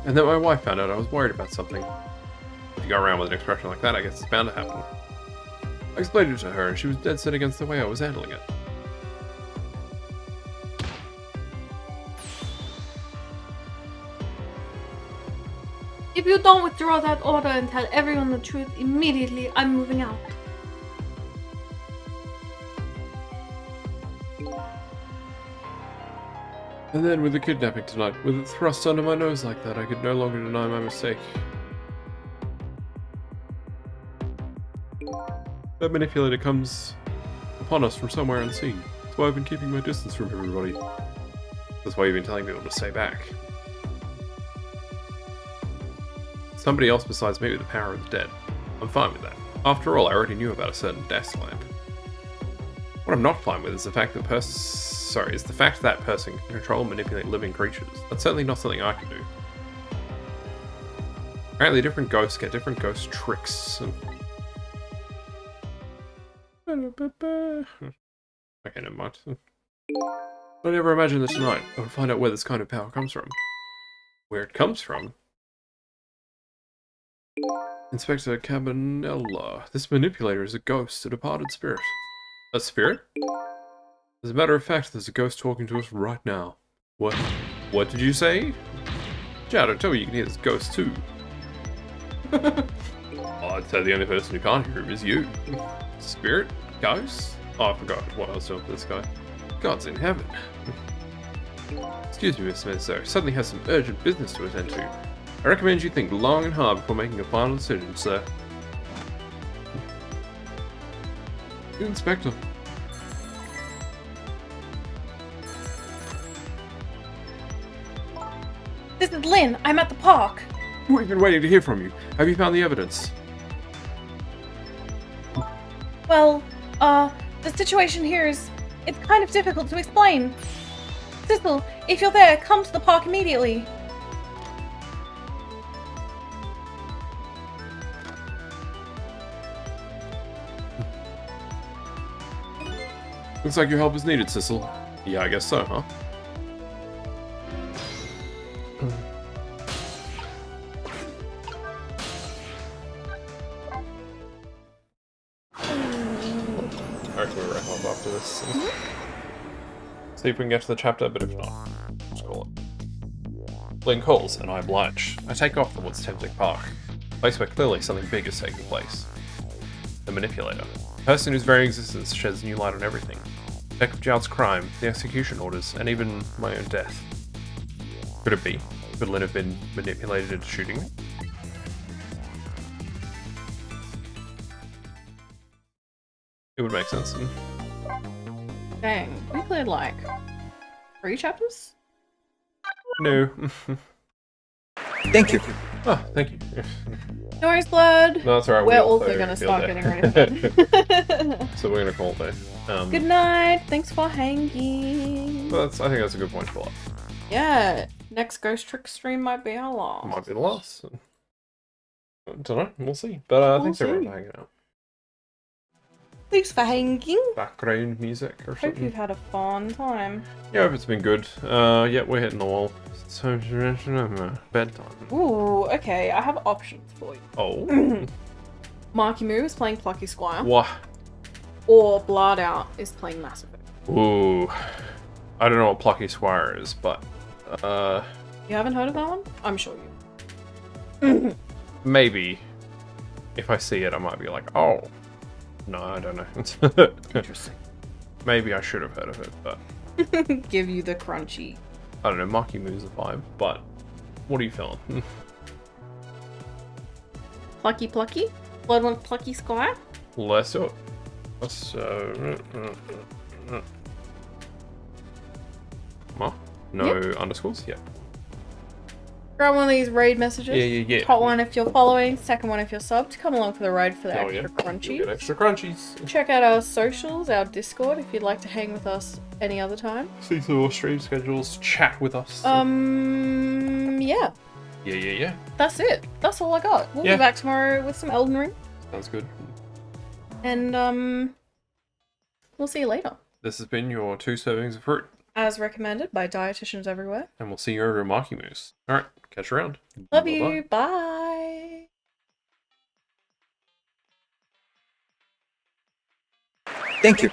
And then my wife found out I was worried about something. If you go around with an expression like that, I guess it's bound to happen. I explained it to her, and she was dead set against the way I was handling it. If you don't withdraw that order and tell everyone the truth immediately, I'm moving out. And then with the kidnapping tonight, with it thrust under my nose like that, I could no longer deny my mistake. That manipulator comes upon us from somewhere unseen. That's why I've been keeping my distance from everybody. That's why you've been telling people to stay back. Somebody else besides me with the power of the dead. I'm fine with that. After all, I already knew about a certain desk lamp. What I'm not fine with is the fact that that person can control and manipulate living creatures. That's certainly not something I can do. Apparently different ghosts get different ghost tricks. Okay, never mind. I never imagined that tonight I would find out where this kind of power comes from. Where it comes from? Inspector Cabanella. This manipulator is a ghost, a departed spirit. A spirit? As a matter of fact, there's a ghost talking to us right now. What? What did you say? Chad, I tell you, you can hear this ghost too. Oh, I'd say the only person who can't hear him is you. Spirit? Ghost? Oh, I forgot what I was doing for this guy. God's in heaven. Excuse me, Miss Smith, sir. Suddenly has some urgent business to attend to. I recommend you think long and hard before making a final decision, sir. Inspector. This is Lynn. I'm at the park. We've been waiting to hear from you. Have you found the evidence? Well, the situation here is... it's kind of difficult to explain. Sissel, if you're there, come to the park immediately. Looks like your help is needed, Sissel. Yeah, I guess so, huh? Alright, we'll wrap up after this. See if we can get to the chapter, but if not, just call it. Lynn calls, and I oblige. I take off towards Tempting Park, a place where clearly something big is taking place. The manipulator. A person whose very existence sheds new light on everything. Beck of Jowd's crime, the execution orders, and even my own death. Could it be? Could Lynn have been manipulated into shooting me? It would make sense. Dang, we cleared like 3 chapters? No. Thank you. Oh, thank you. No worries, blood. No, that's alright. We're also gonna start getting ready for bed. So we're gonna call it there. Good night. Thanks for hanging. I think that's a good point to pull up. Yeah, next Ghost Trick stream might be our last. Might be the last. I don't know. We'll see. But thanks everyone for hanging out. Thanks for hanging. Background music or Hope something. you've had a fun time. Yeah, I hope it's been good. Yeah, we're hitting the wall. It's time to bedtime. Ooh, okay. I have options for you. Oh. Marky Moo is playing Plucky Squire. What? Or Blood Out is playing Mass Effect. Ooh. I don't know what Plucky Squire is, but You haven't heard of that one? I'm sure you. maybe if I see it I might be like, oh. No, I don't know. Interesting. Maybe I should have heard of it, but Give you the crunchy. I don't know, Marky Moo's a vibe, but what are you feeling? Plucky Plucky? Blood One Plucky Squire? Let's do it. Let's what? No underscores? Yeah. Grab one of these raid messages. Yeah. Top one if you're following, second one if you're subbed. Come along for the ride for the extra You'll crunchy. get extra crunchies. Check out our socials, our Discord, if you'd like to hang with us any other time. See some more stream schedules, chat with us. Yeah. Yeah. That's it. That's all I got. We'll Yeah. be back tomorrow with some Elden Ring. Sounds good. And we'll see you later. This has been your 2 servings of fruit. As recommended by dietitians everywhere. And we'll see you over at Marky Moose. Alright, catch you around. Love you. Bye. Thank you.